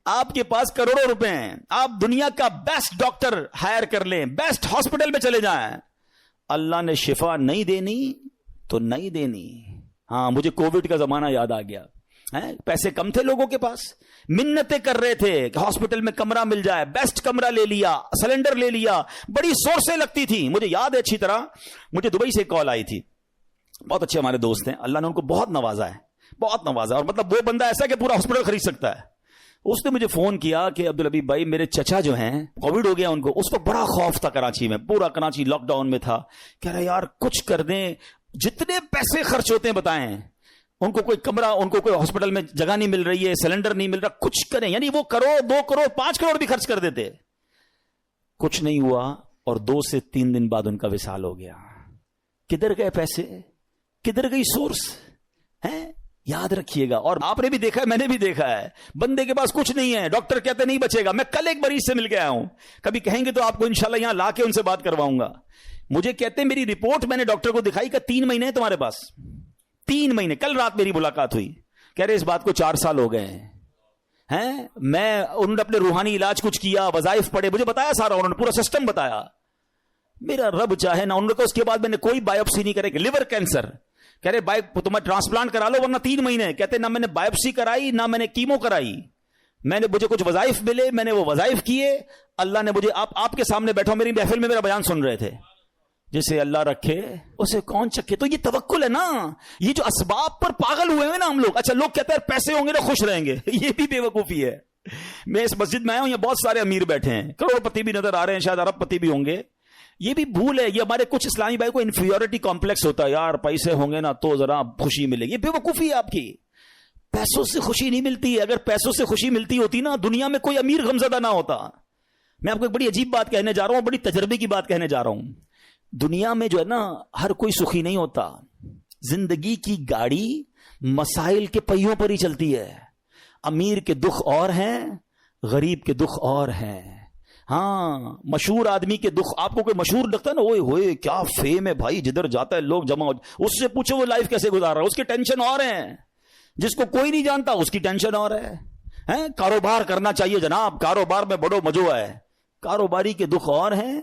آپ کے پاس کروڑوں روپے ہیں, آپ دنیا کا بیسٹ ڈاکٹر ہائر کر لیں, بیسٹ ہاسپٹل میں چلے جائیں, اللہ نے شفا نہیں دینی تو نہیں دینی. ہاں مجھے کووڈ کا زمانہ یاد آ گیا, پیسے کم تھے لوگوں کے پاس, منتیں کر رہے تھے کہ ہاسپٹل میں کمرہ مل جائے, بیسٹ کمرہ لے لیا, سلنڈر لے لیا, بڑی سورسیں لگتی تھی. مجھے یاد ہے اچھی طرح, مجھے دبئی سے کال آئی تھی, بہت اچھے ہمارے دوست ہیں, اللہ نے ان کو بہت نوازا ہے, بہت نوازا, اور مطلب وہ بندہ ایسا کہ پورا ہاسپٹل خرید سکتا ہے. اس نے مجھے فون کیا کہ عبدالحبیب بھائی میرے چچا جو ہیں کووڈ ہو گیا ان کو. اس وقت بڑا خوف تھا کراچی میں, پورا کراچی لاک ڈاؤن میں تھا. کہہ رہے یار کچھ کر دیں, جتنے پیسے خرچ ہوتے ہیں بتائیں, ان کو کوئی کمرہ, ان کو کوئی ہاسپٹل میں جگہ نہیں مل رہی ہے, سلنڈر نہیں مل رہا, کچھ کریں. یعنی وہ کروڑ 2 کروڑ 5 کروڑ بھی خرچ کر دیتے, کچھ نہیں ہوا, اور 2 سے 3 دن بعد ان کا وصال ہو گیا. کدھر گئے پیسے, کدھر گئی سورس ہے؟ یاد رکھیے گا. اور آپ نے بھی دیکھا ہے, میں نے بھی دیکھا ہے, بندے کے پاس کچھ نہیں ہے, ڈاکٹر کہتے نہیں بچے گا. میں کل ایک مریض سے مل کے آیا ہوں, کبھی کہیں گے تو آپ کو انشاءاللہ یہاں لا کے ان سے بات کرواؤں گا. مجھے کہتے ہیں میری رپورٹ میں نے ڈاکٹر کو دکھائی کہ 3 مہینے ہیں تمہارے پاس, 3 مہینے. کل رات میری ملاقات ہوئی, کہہ رہے اس بات کو 4 سال ہو گئے ہیں. میں انہوں نے اپنے روحانی علاج کچھ کیا, وظائف پڑھے, مجھے بتایا سارا, انہوں نے پورا سسٹم بتایا. میرا رب چاہے نا, انہوں نے کہا اس کے بعد میں نے کوئی بایوپسی نہیں کرے, لیور کینسر. کہہ رہے تمہیں ٹرانسپلانٹ کرا لو ورنہ 3 مہینے. کہتے نہ میں نے بایوپسی کرائی, نہ میں نے کیمو کرائی, مجھے کچھ وظائف ملے, میں نے وہ وظائف کیے. اللہ نے مجھے, آپ کے سامنے بیٹھا, میری محفل میں میرا بیان سن رہے تھے, جسے اللہ رکھے اسے کون چکے. تو یہ توکل ہے نا. یہ جو اسباب پر پاگل ہوئے ہیں نا ہم لوگ. اچھا لوگ کہتے ہیں پیسے ہوں گے نا خوش رہیں گے, یہ بھی بے وقوفی ہے. میں اس مسجد میں آیا ہوں, یہ بہت سارے امیر بیٹھے ہیں, کروڑ پتی بھی نظر آ رہے ہیں, شاید ارب پتی بھی ہوں گے. یہ بھی بھول ہے. یہ ہمارے کچھ اسلامی بھائی کو انفیریورٹی کمپلیکس ہوتا ہے, یار پیسے ہوں گے نا تو ذرا خوشی ملے گی. یہ بے وقوفی ہے آپ کی. پیسوں سے خوشی نہیں ملتی. اگر پیسوں سے خوشی ملتی ہوتی نا, دنیا میں کوئی امیر غمزدہ نہ ہوتا. میں آپ کو ایک بڑی عجیب بات کہنے جا رہا ہوں, بڑی تجربے کی بات کہنے جا رہا ہوں. دنیا میں جو ہے نا ہر کوئی سخی نہیں ہوتا. زندگی کی گاڑی مسائل کے پہیوں پر ہی چلتی ہے. امیر کے دکھ اور ہیں, غریب کے دکھ اور ہیں. ہاں مشہور آدمی کے دکھ, آپ کو کوئی مشہور لگتا ہے نا, اوئے ہوئے کیا فیم ہے بھائی, جدھر جاتا ہے لوگ جمع ہو, اس سے پوچھو وہ لائف کیسے گزار رہا ہے, اس کی ٹینشن اور ہیں. جس کو کوئی نہیں جانتا اس کی ٹینشن اور ہے. کاروبار کرنا چاہیے جناب, کاروبار میں بڑو مزو ہے. کاروباری کے دکھ اور ہیں,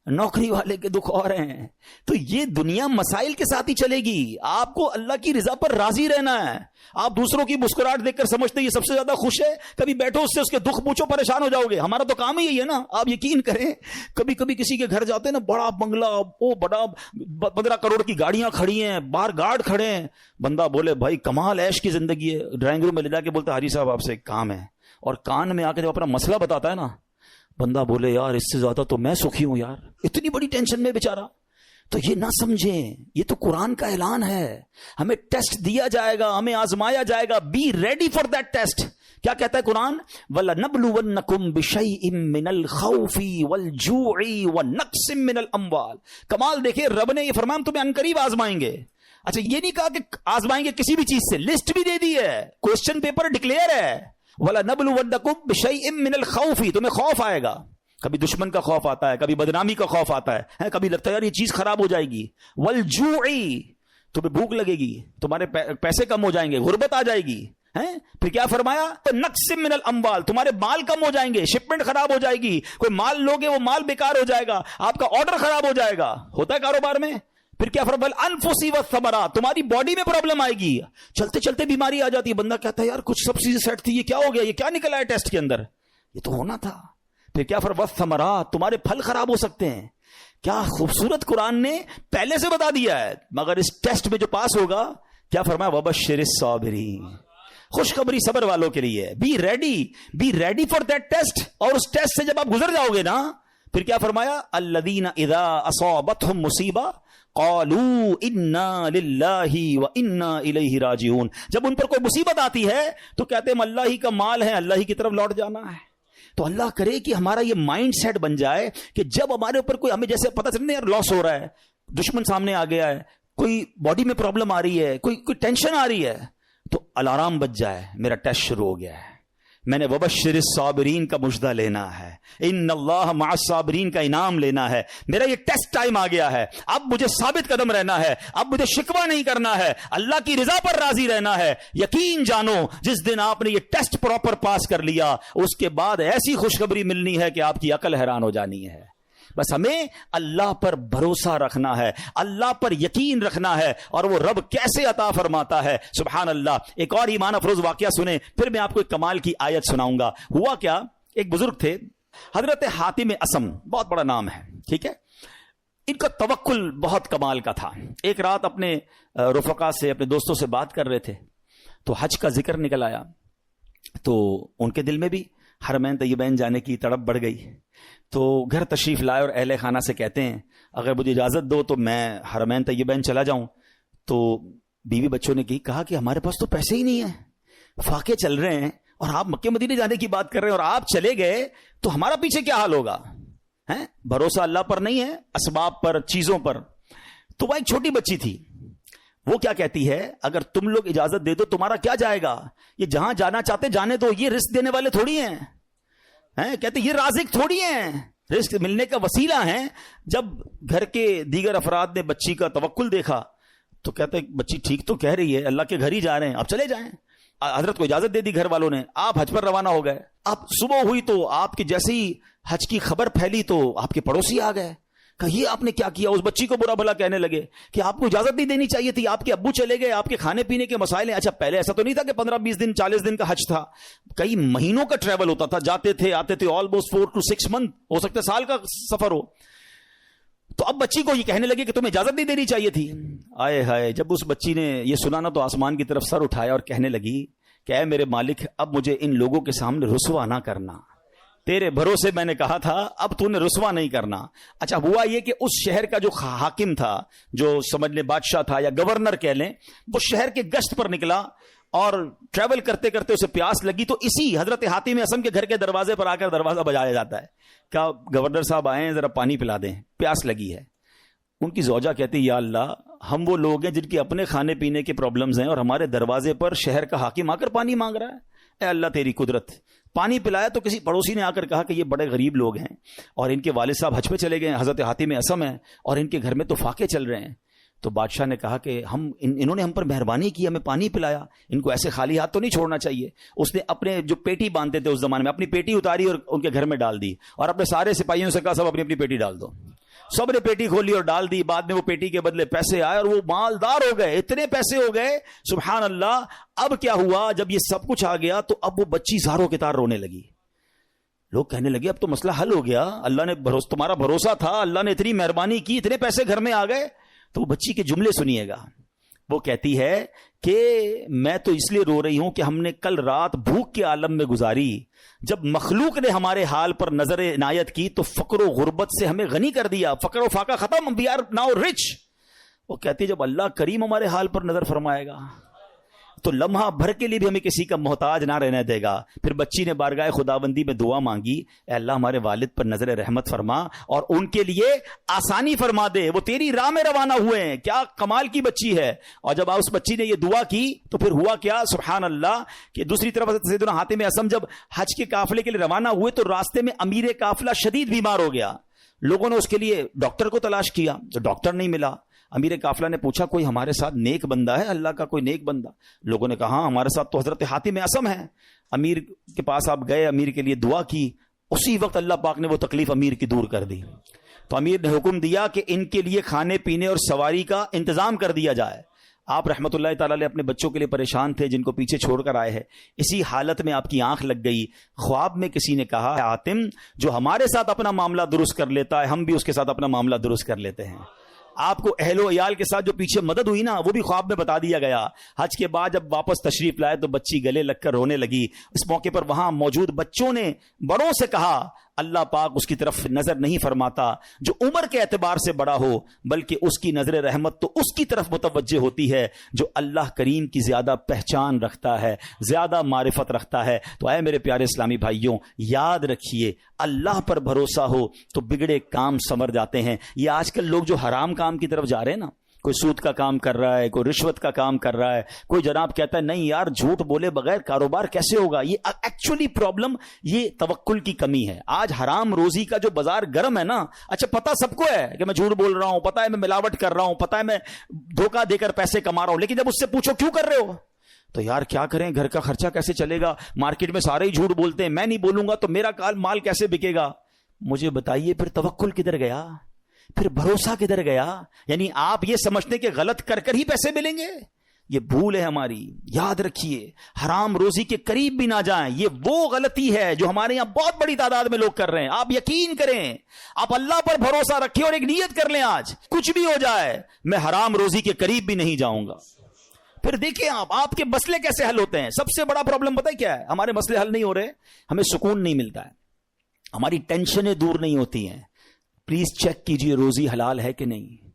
نوکری والے کے دکھ اور ہیں. تو یہ دنیا مسائل کے ساتھ ہی چلے گی. آپ کو اللہ کی رضا پر راضی رہنا ہے. آپ دوسروں کی مسکراہٹ دیکھ کر سمجھتے یہ سب سے زیادہ خوش ہے, کبھی بیٹھو اس سے اس کے دکھ پوچھو, پریشان ہو جاؤ گے. ہمارا تو کام ہی یہی ہے نا. آپ یقین کریں, کبھی کبھی کسی کے گھر جاتے ہیں نا, بڑا بنگلہ, وہ بڑا 15 کروڑ کی گاڑیاں کھڑی ہیں, باہر گارڈ کھڑے ہیں. بندہ بولے بھائی کمال عیش کی زندگی ہے, ڈرائنگ روم میں لے جا کے بولتے حاجی صاحب آپ سے ایک کام ہے, اور کان میں آ کے جب اپنا مسئلہ بتاتا ہے نا, بندہ بولے یار اس سے زیادہ تو میں سکھی ہوں یار, اتنی بڑی ٹینشن میں بیچارہ. تو یہ نہ سمجھیں، یہ تو قرآن کا اعلان ہے، ہمیں ٹیسٹ دیا جائے گا، ہمیں آزمایا جائے گا، be ready for that test. کیا کہتا ہے قرآن؟ وَلَنَبْلُوَنَّكُمْ بِشَيْءٍ مِّنَ الْخَوْفِ وَالْجُوعِ وَنَقْصٍ مِّنَ الْأَمْوَالِ. کمال دیکھیں، رب نے یہ فرمایا ہم تمہیں عنقریب آزمائیں گے. اچھا یہ نہیں کہا کہ آزمائیں گے کسی بھی چیز سے، لسٹ بھی دے دی ہے، کوسچن پیپر ڈکلیئر ہے. وَلَنَبْلُوَنَّكُمْ بِشَيْءٍ مِّنَ الْخَوْفِ، تمہیں خوف آئے گا، کبھی دشمن کا خوف آتا ہے، کبھی بدنامی کا خوف آتا ہے، کبھی لگتا ہے یار یہ چیز خراب ہو جائے گی. وَالْجُوعِ، تمہیں بھوک لگے گی، تمہارے پیسے کم ہو جائیں گے، غربت آ جائے گی. پھر کیا فرمایا؟ نقص من الاموال، تمہارے مال کم ہو جائیں گے، شپمنٹ خراب ہو جائے گی، کوئی مال لوگے وہ مال بیکار ہو جائے گا، آپ کا آرڈر خراب ہو جائے گا. ہوتا ہے کاروبار میں. پھر کیا فرمایا؟ انفسی والثمرات، تمہاری باڈی میں پرابلم آئے گی، چلتے چلتے بیماری آ جاتی ہے، بندہ کہتا ہے یار کچھ سب چیزیں سیٹ تھی، یہ کیا ہو گیا، یہ کیا نکلا ہے ٹیسٹ کے اندر، یہ تو ہونا تھا. پھر کیا فرمایا؟ والثمرات، تمہارے پھل خراب ہو سکتے ہیں. کیا خوبصورت قرآن نے پہلے سے بتا دیا ہے. مگر اس ٹیسٹ میں جو پاس ہوگا، کیا فرمایا؟ وبشر الصابرین، خوشخبری صبر والوں کے لیے. Be ready for that test. اور اس ٹیسٹ سے جب آپ گزر جاؤ گے نا، پھر کیا فرمایا؟ الذین اذا اصابتهم مصیبہ قالوا انا للہ وانا الیہ راجعون. جب ان پر کوئی مصیبت آتی ہے تو کہتے ہیں ہم اللہ ہی کا مال ہے، اللہ ہی کی طرف لوٹ جانا ہے. تو اللہ کرے کہ ہمارا یہ مائنڈ سیٹ بن جائے کہ جب ہمارے اوپر کوئی، ہمیں جیسے پتہ چلے یار لاس ہو رہا ہے، دشمن سامنے آ گیا ہے، کوئی باڈی میں پرابلم آ رہی ہے، کوئی ٹینشن آ رہی ہے، تو الارم بج جائے، میرا ٹیسٹ شروع ہو گیا ہے، میں نے وبشر الصابرین کا مجدہ لینا ہے، ان اللہ مع الصابرین کا انعام لینا ہے، میرا یہ ٹیسٹ ٹائم آ گیا ہے، اب مجھے ثابت قدم رہنا ہے، اب مجھے شکوہ نہیں کرنا ہے، اللہ کی رضا پر راضی رہنا ہے. یقین جانو جس دن آپ نے یہ ٹیسٹ پراپر پاس کر لیا، اس کے بعد ایسی خوشخبری ملنی ہے کہ آپ کی عقل حیران ہو جانی ہے. بس ہمیں اللہ پر بھروسہ رکھنا ہے، اللہ پر یقین رکھنا ہے، اور وہ رب کیسے عطا فرماتا ہے. سبحان اللہ. ایک اور ایمان افروز واقعہ سنیں، پھر میں آپ کو ایک کمال کی آیت سناؤں گا. ہوا کیا، ایک بزرگ تھے حضرت حاتم اسم، بہت بڑا نام ہے، ٹھیک ہے. ان کا توکل بہت کمال کا تھا. ایک رات اپنے رفقا سے، اپنے دوستوں سے بات کر رہے تھے تو حج کا ذکر نکل آیا، تو ان کے دل میں بھی حرمین طیبین جانے کی تڑپ بڑھ گئی. تو گھر تشریف لائے اور اہل خانہ سے کہتے ہیں اگر مجھے اجازت دو تو میں حرمین طیبین چلا جاؤں. تو بیوی بچوں نے کہا کہ ہمارے پاس تو پیسے ہی نہیں ہیں، فاقے چل رہے ہیں، اور آپ مکہ مدینے جانے کی بات کر رہے ہیں، اور آپ چلے گئے تو ہمارا پیچھے کیا حال ہوگا. بھروسہ اللہ پر نہیں ہے، اسباب پر، چیزوں پر. تو وہ ایک چھوٹی بچی تھی، وہ کیا کہتی ہے اگر تم لوگ اجازت دے دو تمہارا کیا جائے گا، یہ جہاں جانا چاہتے جانے دو، یہ رزق دینے والے تھوڑی ہیں. کہتے یہ رازق تھوڑی ہیں، رزق ملنے کا وسیلہ ہیں. جب گھر کے دیگر افراد نے بچی کا توکل دیکھا تو کہتے بچی ٹھیک تو کہہ رہی ہے، اللہ کے گھر ہی جا رہے ہیں، آپ چلے جائیں. حضرت کو اجازت دے دی گھر والوں نے، آپ حج پر روانہ ہو گئے. اب صبح ہوئی تو آپ کی جیسے ہی حج کی خبر پھیلی تو آپ کے پڑوسی آ گئے، کہ یہ آپ نے کیا کیا. اس بچی کو برا بھلا کہنے لگے کہ آپ کو اجازت نہیں دینی چاہیے تھی، آپ کے ابو چلے گئے، آپ کے کھانے پینے کے مسائل ہیں. اچھا پہلے ایسا تو نہیں تھا کہ 15-20 دن 40 دن کا حج تھا، کئی مہینوں کا ٹریول ہوتا تھا، جاتے تھے آتے تھے، آلموسٹ 4 to 6 months، ہو سکتا ہے سال کا سفر ہو. تو اب بچی کو یہ کہنے لگے کہ تمہیں اجازت نہیں دینی چاہیے تھی. آئے ہائے، جب اس بچی نے یہ سنا نا تو آسمان کی طرف سر اٹھایا اور کہنے لگی کہ اے میرے مالک، اب مجھے ان لوگوں کے سامنے رسوا نہ کرنا، تیرے بھروسے میں نے کہا تھا، اب تو نے رسوا نہیں کرنا. اچھا ہوا یہ کہ اس شہر کا جو حاکم تھا، جو سمجھ لیں بادشاہ تھا یا گورنر کہہ لیں، وہ شہر کے گشت پر نکلا اور ٹریول کرتے کرتے اسے پیاس لگی. تو اسی حضرت حاتم اسم کے گھر کے دروازے پر آ کر دروازہ بجایا جاتا ہے، کیا گورنر صاحب آئے ہیں، ذرا پانی پلا دیں، پیاس لگی ہے. ان کی زوجہ کہتی یا اللہ، ہم وہ لوگ ہیں جن کے اپنے کھانے پینے کے پرابلمز ہیں اور ہمارے دروازے پر شہر کا حاکم آ کر پانی مانگ رہا ہے. اے اللہ تیری قدرت. پانی پلایا تو کسی پڑوسی نے آ کر کہا کہ یہ بڑے غریب لوگ ہیں اور ان کے والد صاحب حج پہ چلے گئے ہیں، حضرت حاتم اسم ہیں، اور ان کے گھر میں تو فاقے چل رہے ہیں. تو بادشاہ نے کہا کہ انہوں نے ہم پر مہربانی کی، ہمیں پانی پلایا، ان کو ایسے خالی ہاتھ تو نہیں چھوڑنا چاہیے. اس نے اپنے جو پیٹی باندھتے تھے اس زمانے میں، اپنی پیٹی اتاری اور ان کے گھر میں ڈال دی، اور اپنے سارے سپاہیوں سے کہا سب اپنی اپنی پیٹی ڈال دو. سب نے پیٹی کھولی اور ڈال دی. بعد میں وہ پیٹی کے بدلے پیسے آئے اور وہ مالدار ہو گئے، اتنے پیسے ہو گئے سبحان اللہ. اب کیا ہوا، جب یہ سب کچھ آ گیا تو اب وہ بچی زاروں کے تار رونے لگی. لوگ کہنے لگے اب تو مسئلہ حل ہو گیا، اللہ نے تمہارا بھروسہ تھا، اللہ نے اتنی مہربانی کی، اتنے پیسے گھر میں آ گئے. تو وہ بچی کے جملے سنیے گا. وہ کہتی ہے کہ میں تو اس لیے رو رہی ہوں کہ ہم نے کل رات بھوک کے عالم میں گزاری، جب مخلوق نے ہمارے حال پر نظر عنایت کی تو فقر و غربت سے ہمیں غنی کر دیا، فقر و فاقہ ختم، وی آر ناؤ رچ۔ وہ کہتی ہے جب اللہ کریم ہمارے حال پر نظر فرمائے گا تو لمحہ بھر کے لیے بھی ہمیں کسی کا محتاج نہ رہنے دے گا۔ پھر بچی نے بارگاہ خداوندی میں دعا مانگی، اے اللہ ہمارے والد پر نظر رحمت فرما اور ان کے لیے آسانی فرما دے، وہ تیری راہ میں روانہ ہوئے ہیں۔ کیا کمال کی بچی ہے۔ اور جب اس بچی نے یہ دعا کی تو پھر ہوا کیا، سبحان اللہ، کہ دوسری طرف سیدنا حاتم اسم جب حج کے قافلے کے لیے روانہ ہوئے تو راستے میں امیر قافلہ شدید بیمار ہو گیا۔ لوگوں نے اس کے لیے ڈاکٹر کو تلاش کیا تو ڈاکٹر نہیں ملا۔ امیر قافلہ نے پوچھا کوئی ہمارے ساتھ نیک بندہ ہے، اللہ کا کوئی نیک بندہ؟ لوگوں نے کہا ہاں ہمارے ساتھ تو حضرت حاتم اسم ہے۔ امیر کے پاس آپ گئے، امیر کے لیے دعا کی، اسی وقت اللہ پاک نے وہ تکلیف امیر کی دور کر دی۔ تو امیر نے حکم دیا کہ ان کے لیے کھانے پینے اور سواری کا انتظام کر دیا جائے۔ آپ رحمت اللہ تعالی علیہ اپنے بچوں کے لیے پریشان تھے جن کو پیچھے چھوڑ کر آئے ہیں، اسی حالت میں آپ کی آنکھ لگ گئی، خواب میں کسی نے کہا حاتم جو ہمارے ساتھ اپنا معاملہ درست کر لیتا ہے ہم بھی اس کے ساتھ اپنا معاملہ درست کر لیتے ہیں۔ آپ کو اہل و عیال کے ساتھ جو پیچھے مدد ہوئی نا وہ بھی خواب میں بتا دیا گیا۔ حج کے بعد جب واپس تشریف لائے تو بچی گلے لگ کر رونے لگی۔ اس موقع پر وہاں موجود بچوں نے بڑوں سے کہا اللہ پاک اس کی طرف نظر نہیں فرماتا جو عمر کے اعتبار سے بڑا ہو، بلکہ اس کی نظر رحمت تو اس کی طرف متوجہ ہوتی ہے جو اللہ کریم کی زیادہ پہچان رکھتا ہے، زیادہ معرفت رکھتا ہے۔ تو اے میرے پیارے اسلامی بھائیوں، یاد رکھیے اللہ پر بھروسہ ہو تو بگڑے کام سنور جاتے ہیں۔ یہ آج کل لوگ جو حرام کام کی طرف جا رہے ہیں نا، کوئی سود کا کام کر رہا ہے، کوئی رشوت کا کام کر رہا ہے، کوئی جناب کہتا ہے نہیں یار جھوٹ بولے بغیر کاروبار کیسے ہوگا، یہ ایکچولی پرابلم یہ توکل کی کمی ہے۔ آج حرام روزی کا جو بازار گرم ہے نا، اچھا پتا سب کو ہے کہ میں جھوٹ بول رہا ہوں، پتا ہے میں ملاوٹ کر رہا ہوں، پتا ہے میں دھوکہ دے کر پیسے کما رہا ہوں، لیکن جب اس سے پوچھو کیوں کر رہے ہو تو یار کیا کریں، گھر کا خرچہ کیسے چلے گا، مارکیٹ میں سارے ہی جھوٹ بولتے ہیں، میں نہیں بولوں گا تو میرا مال کیسے بکے گا۔ مجھے بتائیے پھر توکل کدھر گیا، پھر بھروسہ کدھر گیا؟ یعنی آپ یہ سمجھتے کہ غلط کر کر ہی پیسے ملیں گے، یہ بھول ہے ہماری۔ یاد رکھیے حرام روزی کے قریب بھی نہ جائیں، یہ وہ غلطی ہے جو ہمارے یہاں بہت بڑی تعداد میں لوگ کر رہے ہیں۔ آپ یقین کریں، آپ اللہ پر بھروسہ رکھیں اور ایک نیت کر لیں آج کچھ بھی ہو جائے میں حرام روزی کے قریب بھی نہیں جاؤں گا۔ پھر دیکھیں آپ کے مسئلے کیسے حل ہوتے ہیں۔ سب سے بڑا پرابلم پتہ ہے کیا ہے؟ ہمارے مسئلے حل نہیں ہو رہے، ہمیں سکون نہیں ملتا ہے، ہماری ٹینشنیں دور نہیں ہوتی ہیں۔ پلیز چیک کیجئے روزی حلال ہے کہ نہیں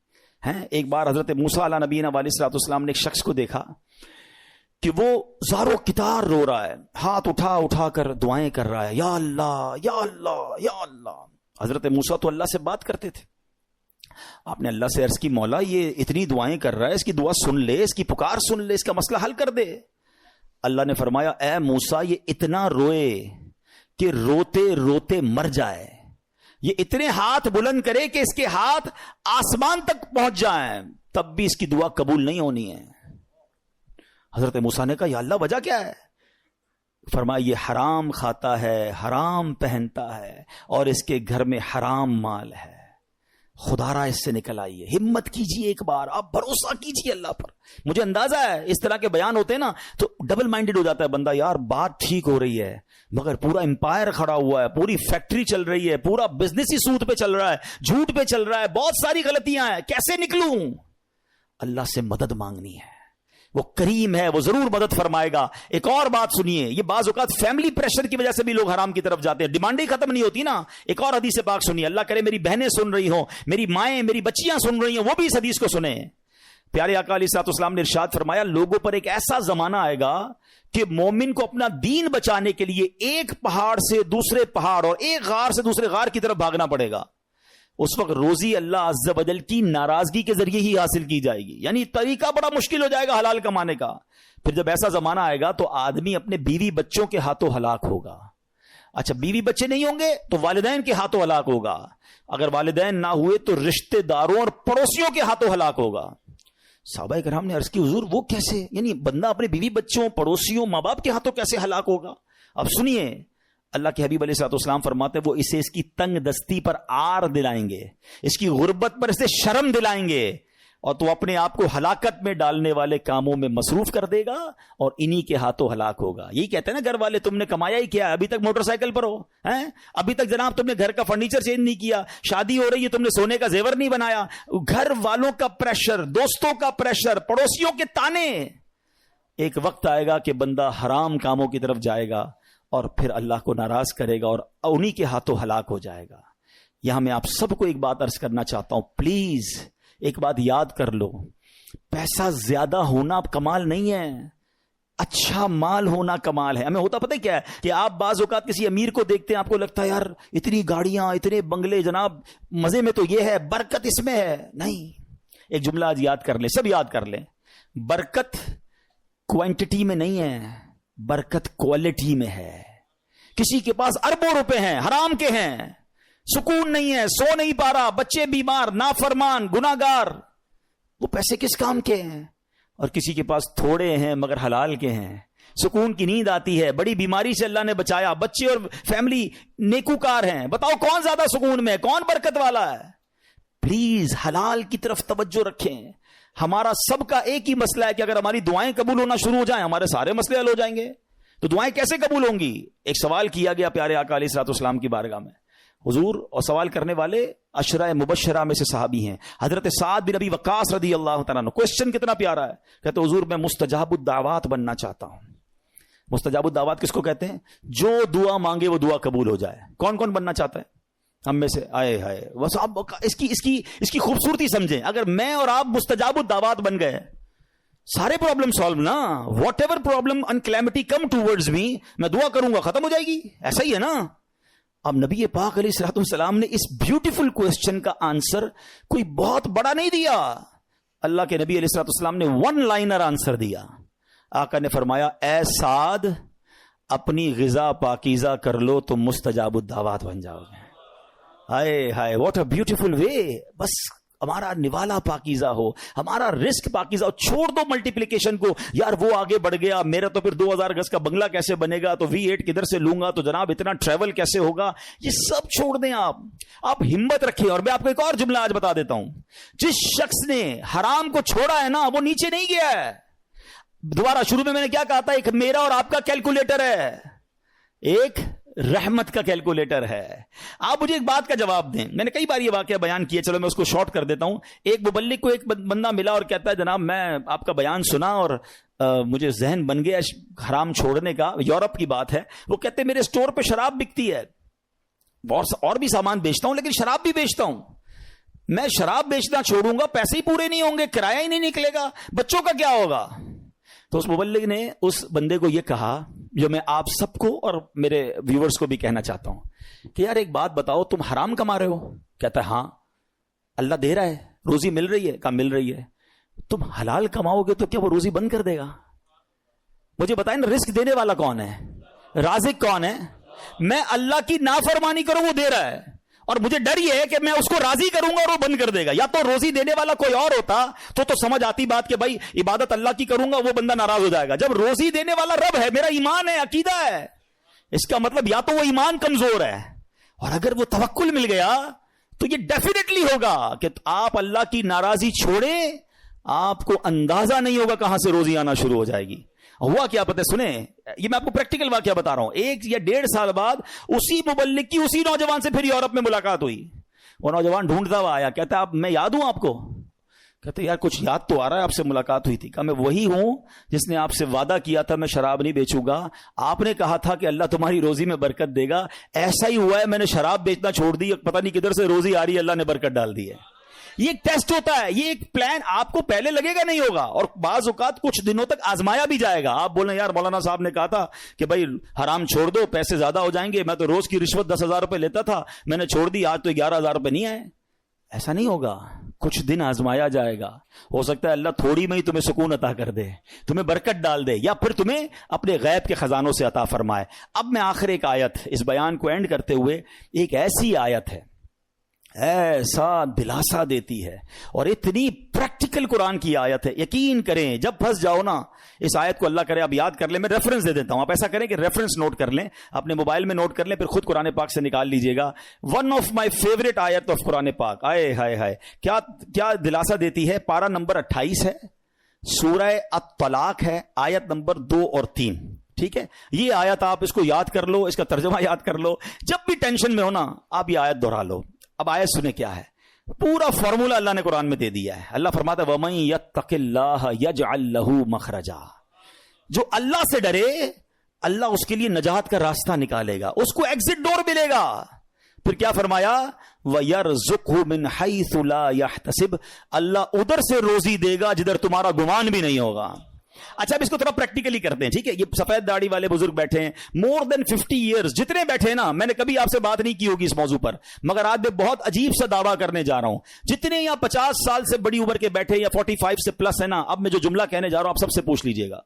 ہے۔ ایک بار حضرت موسیٰ علیہ نبینا علیہ الصلوۃ والسلام نے ایک شخص کو دیکھا کہ وہ زارو کتار رو رہا ہے، ہاتھ اٹھا اٹھا کر دعائیں کر رہا ہے، یا اللہ یا اللہ یا اللہ۔ حضرت موسیٰ تو اللہ سے بات کرتے تھے، آپ نے اللہ سے عرض کی مولا یہ اتنی دعائیں کر رہا ہے، اس کی دعا سن لے، اس کی پکار سن لے، اس کا مسئلہ حل کر دے۔ اللہ نے فرمایا اے موسیٰ یہ اتنا روئے کہ روتے روتے مر جائے، یہ اتنے ہاتھ بلند کرے کہ اس کے ہاتھ آسمان تک پہنچ جائیں، تب بھی اس کی دعا قبول نہیں ہونی ہے۔ حضرت موسیٰ نے کہا یا اللہ وجہ کیا ہے؟ فرمایا یہ حرام کھاتا ہے، حرام پہنتا ہے اور اس کے گھر میں حرام مال ہے، خدا را اس سے نکل آئیے۔ ہمت کیجئے، ایک بار آپ بھروسہ کیجئے اللہ پر۔ مجھے اندازہ ہے اس طرح کے بیان ہوتے ہیں نا تو ڈبل مائنڈڈ ہو جاتا ہے بندہ، یار بات ٹھیک ہو رہی ہے مگر پورا امپائر کھڑا ہوا ہے، پوری فیکٹری چل رہی ہے، پورا بزنس ہی سود پہ چل رہا ہے، جھوٹ پہ چل رہا ہے، بہت ساری غلطیاں ہیں، کیسے نکلوں؟ اللہ سے مدد مانگنی ہے، وہ کریم ہے، وہ ضرور مدد فرمائے گا۔ ایک اور بات سنیے، یہ بعض اوقات فیملی پریشر کی وجہ سے بھی لوگ حرام کی طرف جاتے ہیں، ڈیمانڈ ہی ختم نہیں ہوتی نا۔ ایک اور حدیث پاک سنیے، اللہ کرے میری بہنیں سن رہی ہوں، میری مائیں، میری بچیاں سن رہی ہوں، وہ بھی اس حدیث کو سنیں۔ پیارے آقا علیہ الصلوۃ والسلام نے ارشاد فرمایا لوگوں پر ایک ایسا زمانہ آئے گا کہ مومن کو اپنا دین بچانے کے لیے ایک پہاڑ سے دوسرے پہاڑ اور ایک غار سے دوسرے غار کی طرف بھاگنا پڑے گا۔ اس وقت روزی اللہ عز و جل کی ناراضگی کے ذریعے ہی حاصل کی جائے گی، یعنی طریقہ بڑا مشکل ہو جائے گا حلال کمانے کا۔ پھر جب ایسا زمانہ آئے گا تو آدمی اپنے بیوی بچوں کے ہاتھوں ہلاک ہوگا۔ اچھا بیوی بچے نہیں ہوں گے تو والدین کے ہاتھوں ہلاک ہوگا، اگر والدین نہ ہوئے تو رشتہ داروں اور پڑوسیوں کے ہاتھوں ہلاک ہوگا۔ صحابہ کرام نے عرض کی حضور وہ کیسے، یعنی بندہ اپنے بیوی بچوں، پڑوسیوں، ماں باپ کے ہاتھوں کیسے ہلاک ہوگا؟ اب سنیے، اللہ کے حبیب علیہ الصلوۃ والسلام فرماتے وہ اسے اس کی تنگ دستی پر عار دلائیں گے، اس کی غربت پر اسے شرم دلائیں گے، اور تو اپنے آپ کو ہلاکت میں ڈالنے والے کاموں میں مصروف کر دے گا اور انہی کے ہاتھوں ہلاک ہوگا. یہی کہتے ہیں نا گھر والے, تم نے کمایا ہی کیا, ابھی تک موٹر سائیکل پر ہو ہیں, ابھی تک جناب تم نے گھر کا فرنیچر چینج نہیں کیا, شادی ہو رہی ہے تم نے سونے کا زیور نہیں بنایا. گھر والوں کا پریشر, دوستوں کا پریشر, پڑوسیوں کے تانے. ایک وقت آئے گا کہ بندہ حرام کاموں کی طرف جائے گا اور پھر اللہ کو ناراض کرے گا اور انہی کے ہاتھوں ہلاک ہو جائے گا. یہاں میں آپ سب کو ایک بات عرض کرنا چاہتا ہوں, پلیز ایک بات یاد کر لو, پیسہ زیادہ ہونا کمال نہیں ہے, اچھا مال ہونا کمال ہے. ہمیں ہوتا پتہ کیا ہے کہ آپ بعض اوقات کسی امیر کو دیکھتے ہیں, آپ کو لگتا ہے یار اتنی گاڑیاں, اتنے بنگلے, جناب مزے میں تو یہ ہے, برکت اس میں ہے. نہیں, ایک جملہ آج یاد کر لیں, سب یاد کر لیں, برکت کوانٹٹی میں نہیں ہے, برکت کوالٹی میں ہے. کسی کے پاس اربوں روپے ہیں, حرام کے ہیں, سکون نہیں ہے, سو نہیں پا رہا, بچے بیمار, نافرمان, گناہگار, وہ پیسے کس کام کے ہیں. اور کسی کے پاس تھوڑے ہیں مگر حلال کے ہیں, سکون کی نیند آتی ہے, بڑی بیماری سے اللہ نے بچایا, بچے اور فیملی نیکوکار ہیں. بتاؤ کون زیادہ سکون میں, کون برکت والا ہے. پلیز حلال کی طرف توجہ رکھیں. ہمارا سب کا ایک ہی مسئلہ ہے کہ اگر ہماری دعائیں قبول ہونا شروع ہو جائیں ہمارے سارے مسئلے حل ہو جائیں گے. تو دعائیں کیسے قبول ہوں گی؟ ایک سوال کیا گیا پیارے آقا علیہ الصلوۃ والسلام کی بارگاہ میں, حضور, اور سوال کرنے والے عشرہ مبشرہ میں سے صحابی ہیں, حضرت سعد بن ابی وقاص رضی اللہ تعالیٰ عنہ. کوسچن کتنا پیارا ہے, کہتے حضور میں مستجاب الدعوات بننا چاہتا ہوں. مستجاب الدعوات کس کو کہتے ہیں؟ جو دعا مانگے وہ دعا قبول ہو جائے. کون کون بننا چاہتا ہے ہم میں سے؟ آئے ہائے, بس آپ اس کی خوبصورتی سمجھیں. اگر میں اور آپ مستجاب الدعوات بن گئے, سارے پرابلم سالو نا, whatever problem and calamity come towards me, میں دعا کروں گا ختم ہو جائے گی. ایسا ہی ہے نا. اب نبی پاک علیہ الصلوۃ والسلام نے اس بیوٹیفل کوسچن کا آنسر کوئی بہت بڑا نہیں دیا. اللہ کے نبی علیہ الصلوۃ والسلام نے ون لائنر آنسر دیا. آقا نے فرمایا, اے سعد, اپنی غذا پاکیزہ کر لو تو مستجاب الدعوات بن جاؤ گے. ہائے ہائے, واٹ اے بیوٹیفل وے. بس ہمارا نوالا پاکیزہ ہو, ہمارا رزق پاکیزہ ہو. چھوڑ دو ملٹیپلیکیشن کو, یار وہ آگے بڑھ گیا, میرا تو پھر 2000 گز کا بنگلہ کیسے بنے گا, تو V8 کدھر سے لوں گا, تو جناب اتنا ٹریول کیسے ہوگا. یہ سب چھوڑ دیں آپ ہمت رکھیں. اور میں آپ کو ایک اور جملہ آج بتا دیتا ہوں, جس شخص نے حرام کو چھوڑا ہے نا, وہ نیچے نہیں گیا ہے. دوبارہ شروع میں نے کیا کہا تھا, ایک میرا اور آپ کا کیلکولیٹر ہے, ایک رحمت کا کیلکولیٹر ہے. آپ مجھے ایک بات کا جواب دیں. میں نے کئی بار یہ واقعہ بیان کیا, چلو میں اس کو شارٹ کر دیتا ہوں. ایک مبلغ کو ایک بندہ ملا اور کہتا ہے, جناب میں آپ کا بیان سنا اور مجھے ذہن بن گیا حرام چھوڑنے کا. یورپ کی بات ہے. وہ کہتے ہیں میرے اسٹور پہ شراب بکتی ہے, اور بھی سامان بیچتا ہوں, لیکن شراب بھی بیچتا ہوں. میں شراب بیچنا چھوڑوں گا, پیسے ہی پورے نہیں ہوں گے, کرایہ ہی نہیں نکلے گا, بچوں کا کیا ہوگا. تو اس مبلغ نے اس بندے کو یہ کہا, جو میں آپ سب کو اور میرے ویورز کو بھی کہنا چاہتا ہوں, کہ یار ایک بات بتاؤ, تم حرام کما رہے ہو؟ کہتا ہے ہاں. اللہ دے رہا ہے, روزی مل رہی ہے؟ کہا مل رہی ہے. تم حلال کماؤ گے تو کیا وہ روزی بند کر دے گا؟ مجھے بتائیں نا, رزق دینے والا کون ہے, رازق کون ہے؟ میں اللہ کی نافرمانی کروں وہ دے رہا ہے, اور مجھے ڈر یہ ہے کہ میں اس کو راضی کروں گا اور وہ بند کر دے گا. یا تو روزی دینے والا کوئی اور ہوتا تو سمجھ آتی بات کہ بھائی عبادت اللہ کی کروں گا, وہ بندہ ناراض ہو جائے گا. جب روزی دینے والا رب ہے, میرا ایمان ہے, عقیدہ ہے, اس کا مطلب یا تو وہ ایمان کمزور ہے, اور اگر وہ توکل مل گیا تو یہ ڈیفینیٹلی ہوگا کہ آپ اللہ کی ناراضی چھوڑیں, آپ کو اندازہ نہیں ہوگا کہاں سے روزی آنا شروع ہو جائے گی. ہوا کیا پتہ, سنیں, یہ میں آپ کو پریکٹیکل واقعہ بتا رہا ہوں. 1 یا 1.5 سال بعد اسی مبلغ کی اسی نوجوان سے پھر یورپ میں ملاقات ہوئی. وہ نوجوان ڈھونڈتا ہوا آیا, کہتا ہے میں یاد ہوں آپ کو؟ کہتے یار کچھ یاد تو آ رہا ہے, آپ سے ملاقات ہوئی تھی. کہا میں وہی ہوں جس نے آپ سے وعدہ کیا تھا میں شراب نہیں بیچوں گا. آپ نے کہا تھا کہ اللہ تمہاری روزی میں برکت دے گا, ایسا ہی ہوا ہے, میں نے شراب بیچنا چھوڑ دی, پتہ نہیں کدھر سے روزی آ رہی ہے, اللہ نے برکت ڈال دی ہے. یہ ایک ٹیسٹ ہوتا ہے, یہ ایک پلان آپ کو پہلے لگے گا نہیں ہوگا, اور بعض اوقات کچھ دنوں تک آزمایا بھی جائے گا. آپ بولیں یار مولانا صاحب نے کہا تھا کہ بھائی حرام چھوڑ دو, پیسے زیادہ ہو جائیں گے, میں تو روز کی رشوت 10,000 روپے لیتا تھا, میں نے چھوڑ دی, آج تو 11,000 روپے نہیں آئے. ایسا نہیں ہوگا, کچھ دن آزمایا جائے گا. ہو سکتا ہے اللہ تھوڑی میں ہی تمہیں سکون عطا کر دے, تمہیں برکت ڈال دے, یا پھر تمہیں اپنے غیب کے خزانوں سے عطا فرمائے. اب میں آخر ایک آیت, اس بیان کو اینڈ کرتے ہوئے, ایک ایسی آیت ہے ایسا دلاسا دیتی ہے، اور اتنی پریکٹیکل قرآن کی آیت ہے. یقین کریں جب پھنس جاؤ نا، اس آیت کو اللہ کرے آپ یاد کر لیں، میں ریفرنس دے دیتا ہوں، آپ ایسا کریں کہ ریفرنس نوٹ کر لیں، اپنے موبائل میں نوٹ کر لیں، پھر خود قرآن پاک سے نکال لیجئے گا. ون آف مائی فیوریٹ آیت آف قرآن پاک. آئے ہائے ہائے، کیا دلاسا دیتی ہے. پارہ نمبر 28 ہے، سورہ الطلاق ہے، آیت نمبر 2 اور 3. ٹھیک ہے، یہ آیت آپ اس کو یاد کر لو، اس کا ترجمہ یاد کر لو، جب بھی ٹینشن میں ہو نا آپ یہ آیت دہرا لو. اب آیت سنیں کیا ہے، پورا فارمولا اللہ نے قرآن میں دے دیا ہے. اللہ فرماتا ہے وَمَن يَتَّقِ اللَّهَ يَجْعَل لَّهُ مَخْرَجًا. جو اللہ سے ڈرے اللہ اس کے لیے نجات کا راستہ نکالے گا، اس کو ایگزٹ ڈور ملے گا. پھر کیا فرمایا، وَيَرْزُقْهُ مِنْ حَيْثُ لَا يَحْتَسِبْ. اللہ ادھر سے روزی دے گا جدھر تمہارا گمان بھی نہیں ہوگا. اچھا اب اس کو تھوڑا پریکٹیکلی کرتے ہیں. ٹھیک ہے، یہ سفید داڑھی والے بزرگ بیٹھے ہیں، مور دین 50 ایئرز جتنے بیٹھے ہیں نا، میں نے کبھی آپ سے بات نہیں کی ہوگی اس موضوع پر، مگر آج میں بہت عجیب سا دعویٰ کرنے جا رہا ہوں. جتنے یہاں 50 سال سے بڑی عمر کے بیٹھے یا 45 سے پلس ہے نا، اب میں جو جملہ کہنے جا رہا ہوں آپ سب سے پوچھ لیجئے گا.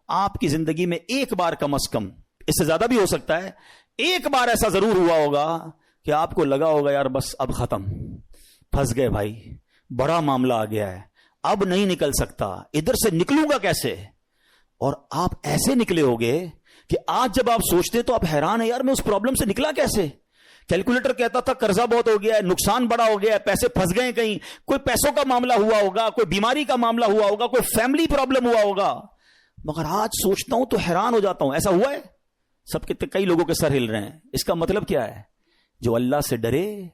آپ کی زندگی میں ایک بار کم از کم، اس سے زیادہ بھی ہو سکتا ہے، ایک بار ایسا ضرور ہوا ہوگا کہ آپ کو لگا ہوگا یار بس اب ختم، پھنس گئے بھائی، بڑا معاملہ آ گیا ہے، اب نہیں نکل سکتا، ادھر سے نکلوں گا کیسے. اور آپ ایسے نکلے ہوگے کہ آج جب آپ سوچتے تو آپ حیران ہیں یار میں اس پرابلم سے نکلا کیسے. کیلکولیٹر کہتا تھا قرضہ بہت ہو گیا ہے، نقصان بڑا ہو گیا ہے، پیسے پھنس گئے، کہیں کوئی پیسوں کا معاملہ ہوا ہوگا، کوئی بیماری کا معاملہ ہوا ہوگا، کوئی فیملی پرابلم ہوا ہوگا. مگر آج سوچتا ہوں تو حیران ہو جاتا ہوں. ایسا ہوا ہے سب کے، کئی لوگوں کے سر ہل رہے ہیں. اس کا مطلب کیا ہے، جو اللہ سے ڈرے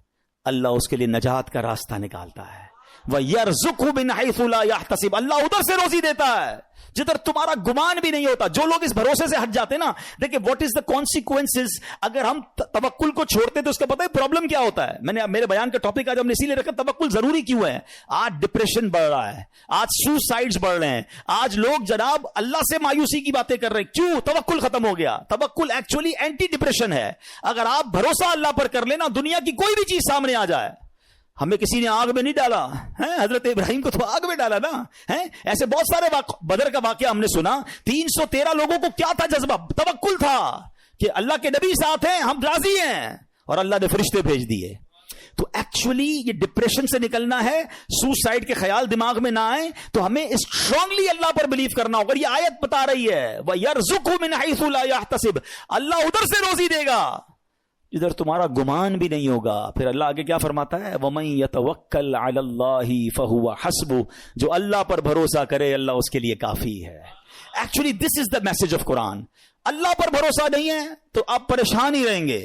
اللہ اس کے لیے نجات کا راستہ نکالتا ہے. وَيَرْزُقْهُ مِنْ حَيْثُ لَا يَحْتَسِبْ. اللہ ادھر سے روزی دیتا ہے جدھر تمہارا گمان بھی نہیں ہوتا. جو لوگ اس بھروسے سے ہٹ جاتے نا، دیکھیں واٹ از دا کانسیکوینسز. اگر ہم توکل کو چھوڑتے تو اس کا پتہ ہے پرابلم کیا ہوتا ہے. میں نے میرے بیان کا ٹاپک آج ہم نے اسی لیے رکھا توکل ضروری کیوں ہے. آج ڈپریشن بڑھ رہا ہے، آج سوسائڈز بڑھ رہے ہیں، آج لوگ جناب اللہ سے مایوسی کی باتیں کر رہے ہیں. کیوں؟ توکل ختم ہو گیا. توکل ایکچولی اینٹی ڈپریشن ہے. اگر آپ بھروسہ اللہ پر کر لینا، دنیا کی کوئی بھی چیز سامنے آ جائے. ہمیں کسی نے آگ میں نہیں ڈالا، حضرت ابراہیم کو تو آگ میں ڈالا نا. ایسے بہت سارے بدر کا واقعہ ہم نے سنا. 313 لوگوں کو کیا تھا جذبہ؟ توکل تھا کہ اللہ کے نبی ساتھ ہیں، ہم راضی ہیں، اور اللہ نے فرشتے بھیج دیے. تو ایکچولی یہ ڈپریشن سے نکلنا ہے، سوسائڈ کے خیال دماغ میں نہ آئے تو ہمیں اسٹرانگلی اللہ پر بلیو کرنا ہوگا. یہ آیت بتا رہی ہے وَيَرْزُقْهُ مِنْ حَيْثُ لَا يَحْتَسِبْ. اللہ ادھر سے روزی دے گا ادھر تمہارا گمان بھی نہیں ہوگا. پھر اللہ آگے کیا فرماتا ہے، وَمَن يَتَوَكَّلْ عَلَى اللَّهِ فَهُوَ حَسْبُهُ. جو اللہ پر بھروسہ کرے اللہ اس کے لیے کافی ہے. Actually this is the message of Quran. اللہ پر بھروسہ نہیں ہے تو آپ پریشان ہی رہیں گے،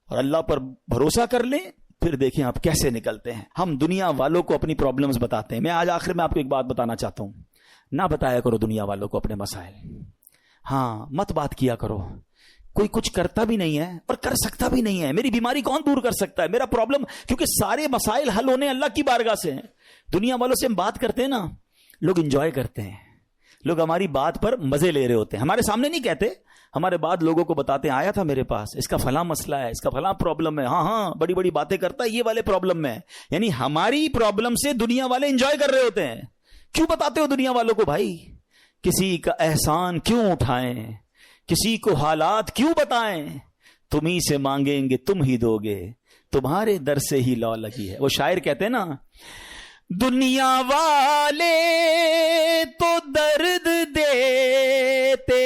اور اللہ پر بھروسہ کر لیں پھر دیکھیں آپ کیسے نکلتے ہیں. ہم دنیا والوں کو اپنی پرابلمز بتاتے ہیں. میں آج آخر میں آپ کو ایک بات بتانا چاہتا ہوں، نہ بتایا کرو دنیا والوں کو اپنے مسائل. ہاں مت بات کیا کرو. کوئی کچھ کرتا بھی نہیں ہے اور کر سکتا بھی نہیں ہے. میری بیماری کون دور کر سکتا ہے، میرا پرابلم، کیونکہ سارے مسائل حل ہونے اللہ کی بارگاہ سے ہیں. دنیا والوں سے ہم بات کرتے ہیں نا، لوگ انجوائے کرتے ہیں، لوگ ہماری بات پر مزے لے رہے ہوتے ہیں. ہمارے سامنے نہیں کہتے، ہمارے بعد لوگوں کو بتاتے ہیں آیا تھا میرے پاس، اس کا فلاں مسئلہ ہے، اس کا فلاں پرابلم ہے. ہاں بڑی بڑی باتیں کرتا ہے یہ والے پرابلم میں. یعنی ہماری پرابلم سے دنیا والے انجوائے کر رہے ہوتے ہیں. کیوں بتاتے ہو دنیا والوں کو بھائی؟ کسی کا احسان کیوں اٹھائیں، کسی کو حالات کیوں بتائیں. تم ہی سے مانگیں گے تم ہی دو گے، تمہارے در سے ہی لو لگی ہے. وہ شاعر کہتے ہیں نا، دنیا والے تو درد دیتے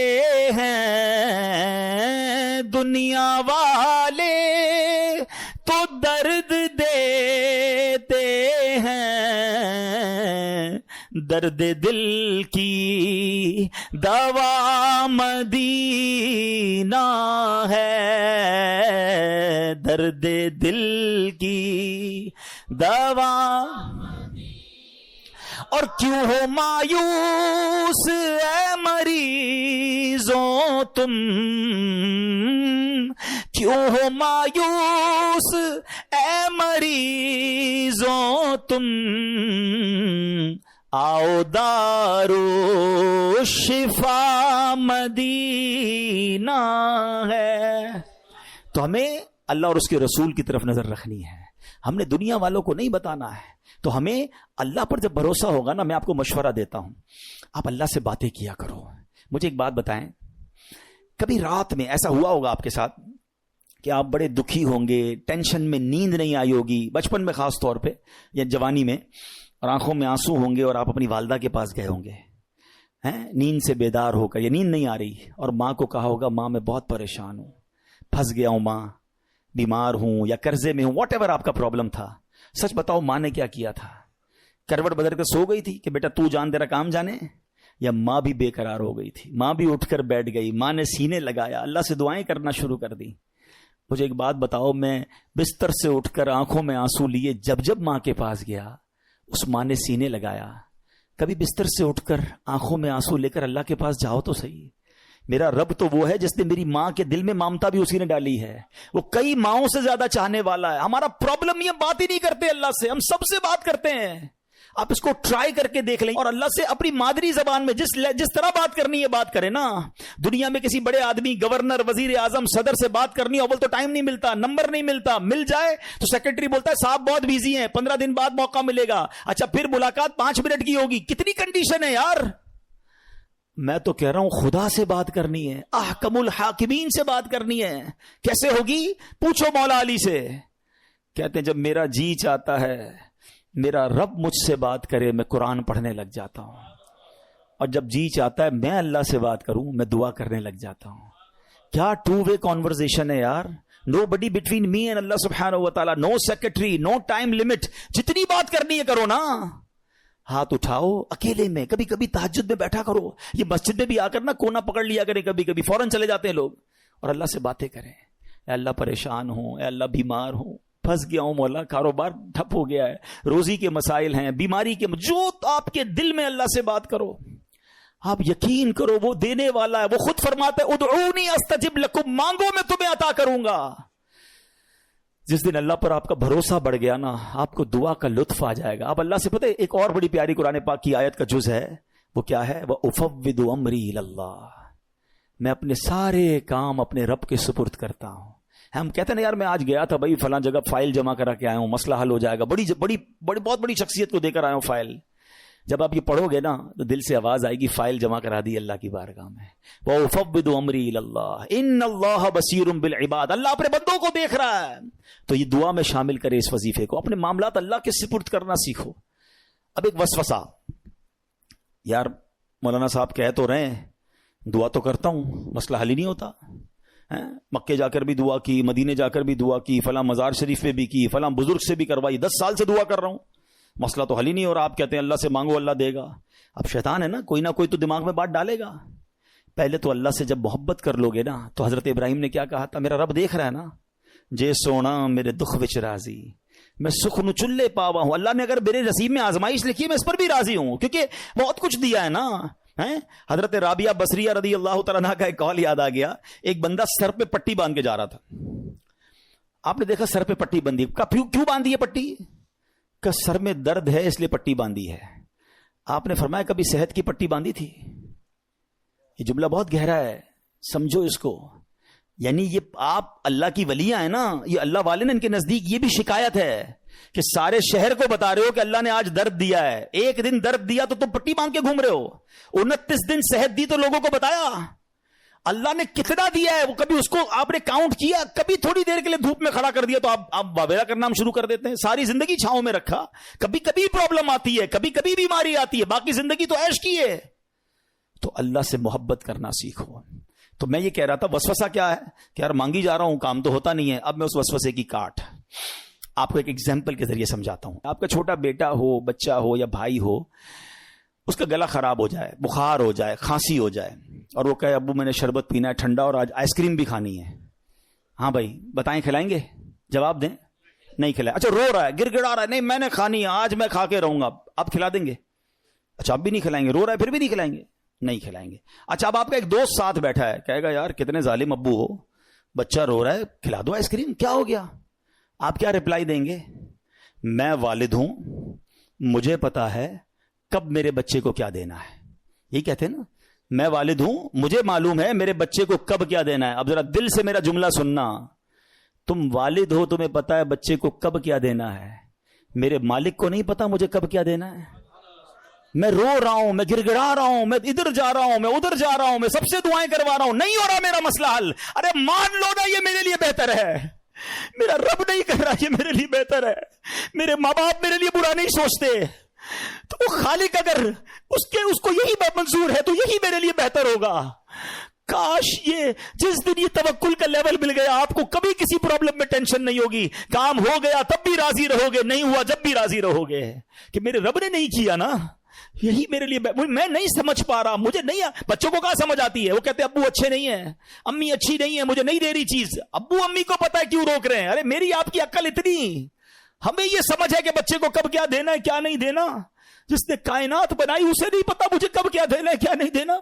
ہیں، دنیا والے تو درد دیتے ہیں، درد دل کی دوا مدینہ ہے، درد دل کی دوا. اور کیوں ہو مایوس اے مریضوں تم، کیوں ہو مایوس اے مریضوں تم، آؤ دارو شفا مدینہ ہے. تو ہمیں اللہ اور اس کے رسول کی طرف نظر رکھنی ہے. ہم نے دنیا والوں کو نہیں بتانا ہے. تو ہمیں اللہ پر جب بھروسہ ہوگا نا، میں آپ کو مشورہ دیتا ہوں، آپ اللہ سے باتیں کیا کرو. مجھے ایک بات بتائیں، کبھی رات میں ایسا ہوا ہوگا آپ کے ساتھ کہ آپ بڑے دکھی ہوں گے, ٹینشن میں نیند نہیں آئی ہوگی بچپن میں خاص طور پہ یا جوانی میں, اور آنکھوں میں آنسو ہوں گے اور آپ اپنی والدہ کے پاس گئے ہوں گے نیند سے بیدار ہو کر, یا نیند نہیں آ رہی, اور ماں کو کہا ہوگا ماں میں بہت پریشان ہوں, پھنس گیا ہوں ماں, بیمار ہوں یا قرضے میں ہوں, واٹ ایور آپ کا پرابلم تھا. سچ بتاؤ ماں نے کیا کیا تھا؟ کروٹ بدل کر سو گئی تھی کہ بیٹا تو جان تیرا کام جانے, یا ماں بھی بے قرار ہو گئی تھی؟ ماں بھی اٹھ کر بیٹھ گئی, ماں نے سینے لگایا, اللہ سے دعائیں کرنا شروع کر دی. مجھے ایک بات بتاؤ, میں بستر سے اٹھ کر آنکھوں میں آنسو لیے جب ماں کے پاس گیا, اس ماں نے سینے لگایا. کبھی بستر سے اٹھ کر آنکھوں میں آنسو لے کر اللہ کے پاس جاؤ تو صحیح. میرا رب تو وہ ہے جس نے میری ماں کے دل میں ممتا بھی اسی نے ڈالی ہے. وہ کئی ماؤں سے زیادہ چاہنے والا ہے. ہمارا پرابلم یہ بات ہی نہیں کرتے اللہ سے, ہم سب سے بات کرتے ہیں. آپ اس کو ٹرائی کر کے دیکھ لیں اور اللہ سے اپنی مادری زبان میں جس طرح بات کرنی ہے بات کریں نا. دنیا میں کسی بڑے آدمی, گورنر, وزیر اعظم, صدر سے بات کرنی اول تو ٹائم نہیں ملتا, نمبر نہیں ملتا, مل جائے تو سیکرٹری بولتا ہے صاحب بہت بیزی ہیں, 15 دن بعد موقع ملے گا. اچھا پھر ملاقات 5 منٹ کی ہوگی. کتنی کنڈیشن ہے یار. میں تو کہہ رہا ہوں خدا سے بات کرنی ہے, احکم الحاکمین سے بات کرنی ہے. کیسے ہوگی؟ پوچھو مولا علی سے. کہتے ہیں جب میرا جی چاہتا ہے میرا رب مجھ سے بات کرے, میں قرآن پڑھنے لگ جاتا ہوں, اور جب جی چاہتا ہے میں اللہ سے بات کروں میں دعا کرنے لگ جاتا ہوں. کیا ٹو وے کانورزیشن ہے یار. نو بڈی بٹوین می اینڈ اللہ سبحانہ و تعالیٰ, نو سیکرٹری, نو ٹائم لمٹ. جتنی بات کرنی ہے کرو نا. ہاتھ اٹھاؤ اکیلے میں, کبھی کبھی تہجد میں بیٹھا کرو. یہ مسجد میں بھی آ کر نا کونا پکڑ لیا کرے, کبھی کبھی فوراً چلے جاتے ہیں لوگ, اور اللہ سے باتیں کریں. اے اللہ پریشان ہوں, اے اللہ بیمار ہوں, پھنس گیا ہوں مولا, کاروبار ٹھپ ہو گیا ہے, روزی کے مسائل ہیں, بیماری کے, جو آپ کے دل میں اللہ سے بات کرو. آپ یقین کرو وہ دینے والا ہے. وہ خود فرماتا ہے ادعونی استجب لکم, مانگو میں تمہیں عطا کروں گا. جس دن اللہ پر آپ کا بھروسہ بڑھ گیا نا, آپ کو دعا کا لطف آ جائے گا. آپ اللہ سے, پتہ ہے ایک اور بڑی پیاری قرآن پاک کی آیت کا جز ہے, وہ کیا ہے؟ وَأُفَوِّضُ أَمْرِي إِلَى اللَّهِ, میں اپنے سارے کام اپنے رب کے سپرد کرتا ہوں. ہم کہتے ہیں یار میں آج گیا تھا بھائی فلاں جگہ, فائل جمع کرا کے آیا ہوں, مسئلہ حل ہو جائے گا, بہت بڑی شخصیت کو دے کر آیا ہوں فائل. جب آپ یہ پڑھو گے نا تو دل سے آواز آئے گی فائل جمع کرا دی اللہ کی بارگاہ میں. وَأُفَوِّضُ أَمْرِي إِلَى اللَّهِ إِنَّ اللَّهَ بَصِيرٌ بِالْعِبَادِ, اللہ اپنے بندوں کو دیکھ رہا ہے. تو یہ دعا میں شامل کرے اس وظیفے کو, اپنے معاملات اللہ کے سپرد کرنا سیکھو. اب ایک وسوسہ, یار مولانا صاحب کہہ تو رہے ہیں دعا تو کرتا ہوں, مسئلہ حل ہی نہیں ہوتا. مکے جا کر بھی دعا کی, مدینے جا کر بھی دعا کی, فلاں مزار شریف پہ بھی کی, فلاں بزرگ سے بھی کروائی, 10 سال سے دعا کر رہا ہوں, مسئلہ تو حل ہی نہیں ہو رہا. آپ کہتے ہیں اللہ سے مانگو اللہ دے گا. اب شیطان ہے نا, کوئی نہ کوئی تو دماغ میں بات ڈالے گا. پہلے تو اللہ سے جب محبت کر لو گے نا, تو حضرت ابراہیم نے کیا کہا تھا, میرا رب دیکھ رہا ہے نا, جے سونا میرے دکھ وچ راضی, میں سکھ نو چلے پاوا ہوں. اللہ نے اگر میرے نصیب میں آزمائش لکھی ہے میں اس پر بھی راضی ہوں, کیونکہ بہت کچھ دیا ہے نا. حضرت رابعہ بصریہ رضی اللہ تعالیٰ عنہا کا ایک قول یاد آ گیا. ایک بندہ سر پہ پٹی باندھ کے جا رہا تھا. آپ نے دیکھا سر پہ پٹی بندھی, کیوں باندھی ہے پٹی؟ کہ سر میں درد ہے اس لیے پٹی باندھی ہے. آپ نے فرمایا کبھی صحت کی پٹی باندھی تھی؟ یہ جملہ بہت گہرا ہے, سمجھو اس کو. یعنی یہ آپ اللہ کی ولیاں ہیں نا, یہ اللہ والے نے ان کے نزدیک یہ بھی شکایت ہے کہ سارے شہر کو بتا رہے ہو کہ اللہ نے آج درد دیا ہے, ایک دن درد دیا تو تم پٹی باندھ کے گھوم رہے ہو, 29 دن صحت دی تو لوگوں کو بتایا. اللہ نے کتنا دیا ہے وہ کبھی اس کو آپ نے کاؤنٹ کیا؟ کبھی تھوڑی دیر کے لیے دھوپ میں کھڑا کر دیا تو آپ واویلا کرنا ہم شروع کر دیتے ہیں. ساری زندگی چھاؤں میں رکھا, کبھی کبھی پرابلم آتی ہے, کبھی کبھی بیماری آتی ہے, باقی زندگی تو عیش کی ہے. تو اللہ سے محبت کرنا سیکھو. تو میں یہ کہہ رہا تھا وسوسہ کیا ہے کہ یار مانگی جا رہا ہوں کام تو ہوتا نہیں ہے. اب میں اس وسوسے کی کاٹ آپ کو ایک ایگزامپل کے ذریعے سمجھاتا ہوں. آپ کا چھوٹا بیٹا ہو, بچہ ہو یا بھائی ہو, اس کا گلا خراب ہو جائے, بخار ہو جائے, کھانسی ہو جائے, اور وہ کہے ابو میں نے شربت پینا ہے ٹھنڈا اور آج آئس کریم بھی کھانی ہے. ہاں بھائی بتائیں کھلائیں گے؟ جواب دیں. نہیں کھلائیں. اچھا رو رہا ہے, گر گڑا رہا ہے, نہیں میں نے کھانی ہے, آج میں کھا کے رہوں گا, آپ کھلا دیں گے؟ اچھا آپ بھی نہیں کھلائیں گے. رو رہا ہے پھر بھی نہیں کھلائیں گے؟ نہیں کھلائیں گے. اچھا اب آپ کا ایک دوست ساتھ بیٹھا ہے, کہے گا یار کتنے ظالم ابو ہو, بچہ رو رہا ہے کھلا دو آئس کریم, کیا ہو گیا؟ آپ کیا رپلائی دیں گے؟ میں والد ہوں, مجھے پتا ہے کب میرے بچے کو کیا دینا ہے. یہی کہتے ہیں نا, میں والد ہوں مجھے معلوم ہے میرے بچے کو کب کیا دینا ہے. اب ذرا دل سے میرا جملہ سننا, تم والد ہو تمہیں پتا ہے بچے کو کب کیا دینا ہے, میرے مالک کو نہیں پتا مجھے کب کیا دینا ہے. میں رو رہا ہوں, میں گر گڑا رہا ہوں, میں ادھر جا رہا ہوں, میں ادھر جا رہا ہوں, میں سب سے دعائیں کروا رہا ہوں, نہیں ہو رہا میرا مسئلہ حل. ارے مان لو نا یہ میرے لیے بہتر ہے, میرا رب نہیں کر رہا یہ میرے لیے بہتر ہے, میرے ماں باپ میرے لیے برا نہیں سوچتے, تو وہ خالق اگر اس کو یہی منظور ہے تو یہی میرے لیے بہتر ہوگا. کاش یہ جس دن یہ توکل کا لیول مل گیا, آپ کو کبھی کسی پرابلم میں ٹینشن نہیں ہوگی, کام ہو گیا تب بھی راضی رہو گے, نہیں ہوا جب بھی راضی رہو گے کہ میرے رب نے نہیں کیا نا, یہی میرے لیے. میں نہیں سمجھ پا رہا, مجھے نہیں, بچوں کو کہاں سمجھ آتی ہے, وہ کہتے ہیں ابو اچھے نہیں ہیں, امی اچھی نہیں ہے, مجھے نہیں دے رہی چیز. ابو امی کو پتا ہے کیوں روک رہے ہیں. ارے میری آپ کی عقل اتنی, ہمیں یہ سمجھ ہے کہ بچے کو کب کیا دینا ہے کیا نہیں دینا. جس نے کائنات بنائی اسے نہیں پتا مجھے کب کیا دینا ہے کیا نہیں دینا.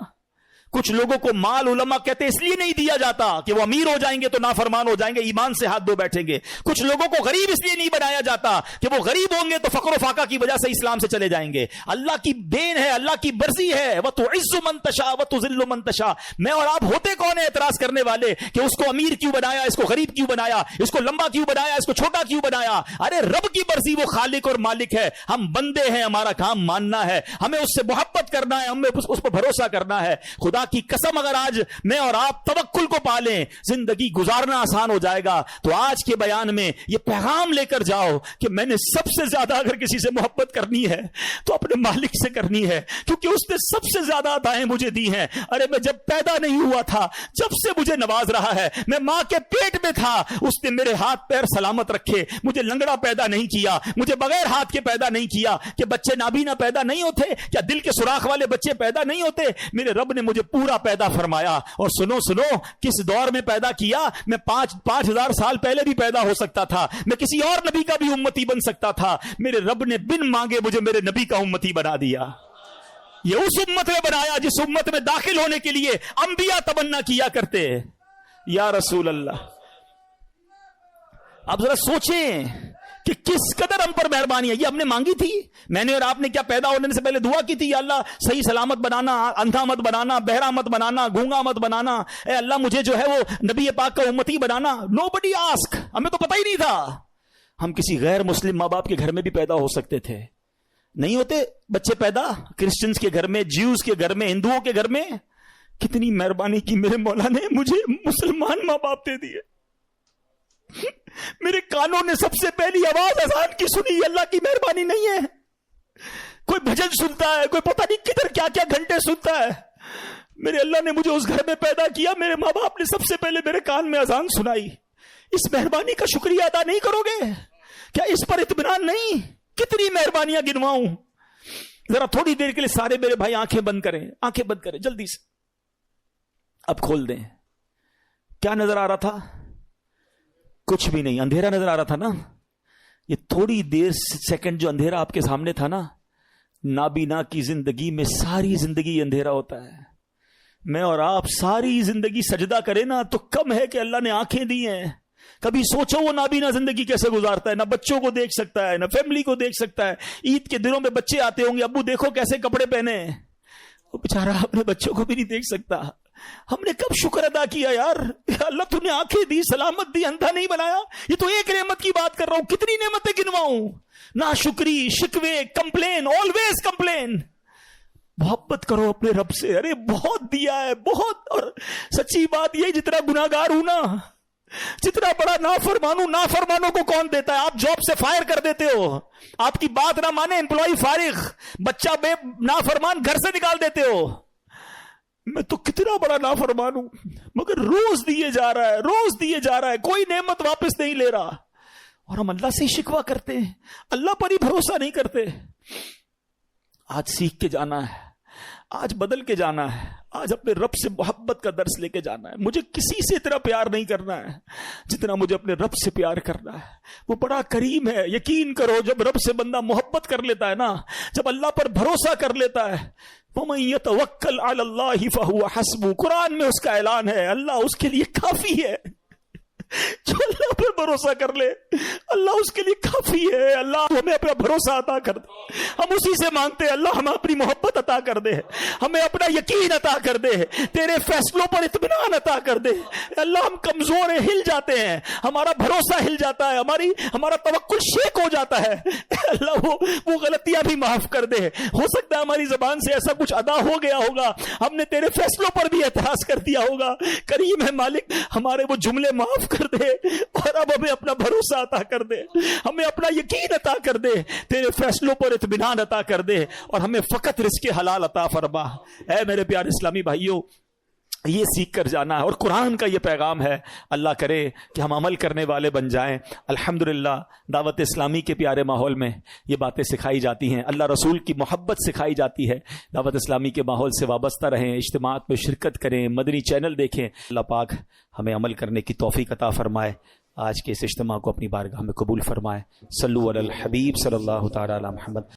کچھ لوگوں کو مال علماء کہتے ہیں اس لیے نہیں دیا جاتا کہ وہ امیر ہو جائیں گے تو نافرمان ہو جائیں گے, ایمان سے ہاتھ دھو بیٹھیں گے. کچھ لوگوں کو غریب اس لیے نہیں بنایا جاتا کہ وہ غریب ہوں گے تو فقر و فاقہ کی وجہ سے اسلام سے چلے جائیں گے. اللہ کی دین ہے, اللہ کی مرضی ہے, وَتُعِزُّ مَن تَشَاءُ وَتُذِلُّ مَن تَشَاءُ. میں اور آپ ہوتے کون ہیں اعتراض کرنے والے کہ اس کو امیر کیوں بنایا, اس کو غریب کیوں بنایا, اس کو لمبا کیوں بنایا, اس کو چھوٹا کیوں بنایا. ارے رب کی مرضی, وہ خالق اور مالک ہے, ہم بندے ہیں, ہمارا کام ماننا ہے, ہمیں اس سے محبت کرنا ہے, ہمیں اس پر بھروسہ کرنا ہے. خدا کی قسم اگر آج میں اور آپ توکل کو پالیں زندگی گزارنا آسان ہو جائے گا. تو آج کے بیان میں یہ پیغام لے کر جاؤ کہ میں نے سب سے زیادہ اگر کسی سے محبت کرنی ہے تو اپنے مالک سے کرنی ہے, کیونکہ اس نے سب سے زیادہ عطائیں مجھے دی ہیں. ارے میں جب پیدا نہیں ہوا تھا, جب سے مجھے نواز رہا ہے, میں ماں کے پیٹ میں تھا, اس نے میرے ہاتھ پیر سلامت رکھے, مجھے لنگڑا پیدا نہیں کیا, مجھے بغیر ہاتھ کے پیدا نہیں کیا. کہ بچے نابینا پیدا نہیں ہوتے, کیا دل کے سوراخ والے بچے پیدا نہیں ہوتے. میرے رب نے مجھے پورا پیدا فرمایا. اور سنو کس دور میں پیدا کیا. میں 5,000 سال پہلے بھی پیدا ہو سکتا تھا, میں کسی اور نبی کا بھی امتی بن سکتا تھا. میرے رب نے بن مانگے مجھے میرے نبی کا امتی بنا دیا. یہ اس امت میں بنایا جس امت میں داخل ہونے کے لیے انبیاء تمنا کیا کرتے. یا رسول اللہ, آپ ذرا سوچیں کہ کس قدر ہم پر مہربانی ہے. یہ ہم نے مانگی تھی, میں نے اور آپ نے کیا پیدا ہونے سے پہلے دعا کی تھی, یا اللہ صحیح سلامت بنانا, اندھا مت بنانا, بہرا مت بنانا, گونگا مت بنانا, اے اللہ مجھے جو ہے وہ نبی پاک کا امتی بنانا. Nobody ask, ہمیں تو پتہ ہی نہیں تھا. ہم کسی غیر مسلم ماں باپ کے گھر میں بھی پیدا ہو سکتے تھے, نہیں ہوتے بچے پیدا کرسچنز کے گھر میں, جیوز کے گھر میں, ہندوؤں کے گھر میں. کتنی مہربانی کی میرے مولا نے, مجھے مسلمان ماں باپ دے دیے. میرے کانوں نے سب سے پہلی آواز اذان کی سنی. اللہ کی مہربانی نہیں ہے. کوئی بھجن سنتا ہے, کوئی پتہ نہیں کدھر کیا کیا گھنٹے سنتا ہے. میرے اللہ نے مجھے اس گھر میں پیدا کیا, میرے ماں باپ نے سب سے پہلے میرے کان میں اذان سنائی. اس مہربانی کا شکریہ ادا نہیں کرو گے کیا؟ اس پر اطمینان نہیں؟ کتنی مہربانیاں گنواؤں. ذرا تھوڑی دیر کے لیے سارے میرے بھائی آنکھیں بند کریں, آنکھیں بند کریں جلدی سے. اب کھول دیں. کیا نظر آ رہا تھا؟ کچھ بھی نہیں, اندھیرا نظر آ رہا تھا نا. یہ تھوڑی دیر سیکنڈ جو اندھیرا آپ کے سامنے تھا نا, نابینا کی زندگی میں ساری زندگی اندھیرا ہوتا ہے. میں اور آپ ساری زندگی سجدہ کریں نا تو کم ہے کہ اللہ نے آنکھیں دی ہیں. کبھی سوچو وہ نابینا زندگی کیسے گزارتا ہے, نہ بچوں کو دیکھ سکتا ہے, نہ فیملی کو دیکھ سکتا ہے. عید کے دنوں میں بچے آتے ہوں گے, ابو دیکھو کیسے کپڑے پہنے, وہ بیچارہ اپنے بچوں کو بھی نہیں دیکھ سکتا. ہم نے کب شکر ادا کیا یار, اللہ تو نے آنکھیں دی, سلامت دی, اندھا نہیں بنایا. یہ تو ایک نعمت کی بات کر رہا ہوں, کتنی نعمتیں گنواؤں. ناشکری, شکوے, کمپلین, آلویز کمپلین. محبت کرو اپنے رب سے. ارے بہت دیا ہے, بہت. اور سچی بات یہ, جتنا گناہگار ہوں نا, جتنا بڑا نافرمان ہوں, نافرمانوں کو کون دیتا ہے؟ آپ جاب سے فائر کر دیتے ہو, آپ کی بات نہ مانے امپلائی فارغ, بچہ بے نافرمان گھر سے نکال دیتے ہو. میں تو کتنا بڑا نافرمان ہوں, مگر روز دیے جا رہا ہے, روز دیے جا رہا ہے, کوئی نعمت واپس نہیں لے رہا. اور ہم اللہ سے ہی شکوہ کرتے ہیں, اللہ پر ہی بھروسہ نہیں کرتے. آج سیکھ کے جانا ہے, آج بدل کے جانا ہے, آج اپنے رب سے محبت کا درس لے کے جانا ہے. مجھے کسی سے اتنا پیار نہیں کرنا ہے جتنا مجھے اپنے رب سے پیار کرنا ہے. وہ بڑا کریم ہے. یقین کرو, جب رب سے بندہ محبت کر لیتا ہے نا, جب اللہ پر بھروسہ کر لیتا ہے, وَمَن يَتَوَكَّلْ عَلَى اللَّهِ فَهُوَ حَسْبُهُ, قرآن میں اس کا اعلان ہے, اللہ اس کے لیے کافی ہے. جو اللہ پہ بھروسہ کر لے اللہ اس کے لیے کافی ہے. اللہ ہمیں اپنا بھروسہ عطا کر دے, ہم اسی سے مانگتے ہیں. اللہ ہمیں اپنی محبت عطا کر دے, ہمیں اپنا یقین عطا کر دے, تیرے فیصلوں پر اطمینان عطا کر دے. اللہ ہم کمزور ہیں, ہل جاتے ہیں, ہمارا بھروسہ ہل جاتا ہے, ہمارا توکل شیک ہو جاتا ہے. اللہ وہ غلطیاں بھی معاف کر دے. ہو سکتا ہے ہماری زبان سے ایسا کچھ ادا ہو گیا ہوگا, ہم نے تیرے فیصلوں پر بھی اعتراض کر دیا ہوگا. کریم ہے مالک, ہمارے وہ جملے معاف کر دے اور اب ہمیں اپنا بھروسہ عطا کر دے, ہمیں اپنا یقین عطا کر دے, تیرے فیصلوں پر اطمینان عطا کر دے اور ہمیں فقط رزق حلال عطا فرما. اے میرے پیارے اسلامی بھائیوں, یہ سیکھ کر جانا ہے اور قرآن کا یہ پیغام ہے. اللہ کرے کہ ہم عمل کرنے والے بن جائیں. الحمدللہ دعوت اسلامی کے پیارے ماحول میں یہ باتیں سکھائی جاتی ہیں, اللہ رسول کی محبت سکھائی جاتی ہے. دعوت اسلامی کے ماحول سے وابستہ رہیں, اجتماعات میں شرکت کریں, مدنی چینل دیکھیں. اللہ پاک ہمیں عمل کرنے کی توفیق عطا فرمائے. آج کے اس اجتماع کو اپنی بارگاہ میں قبول فرمائے. صلو علی الحبیب صلی اللہ تعالی علی محمد.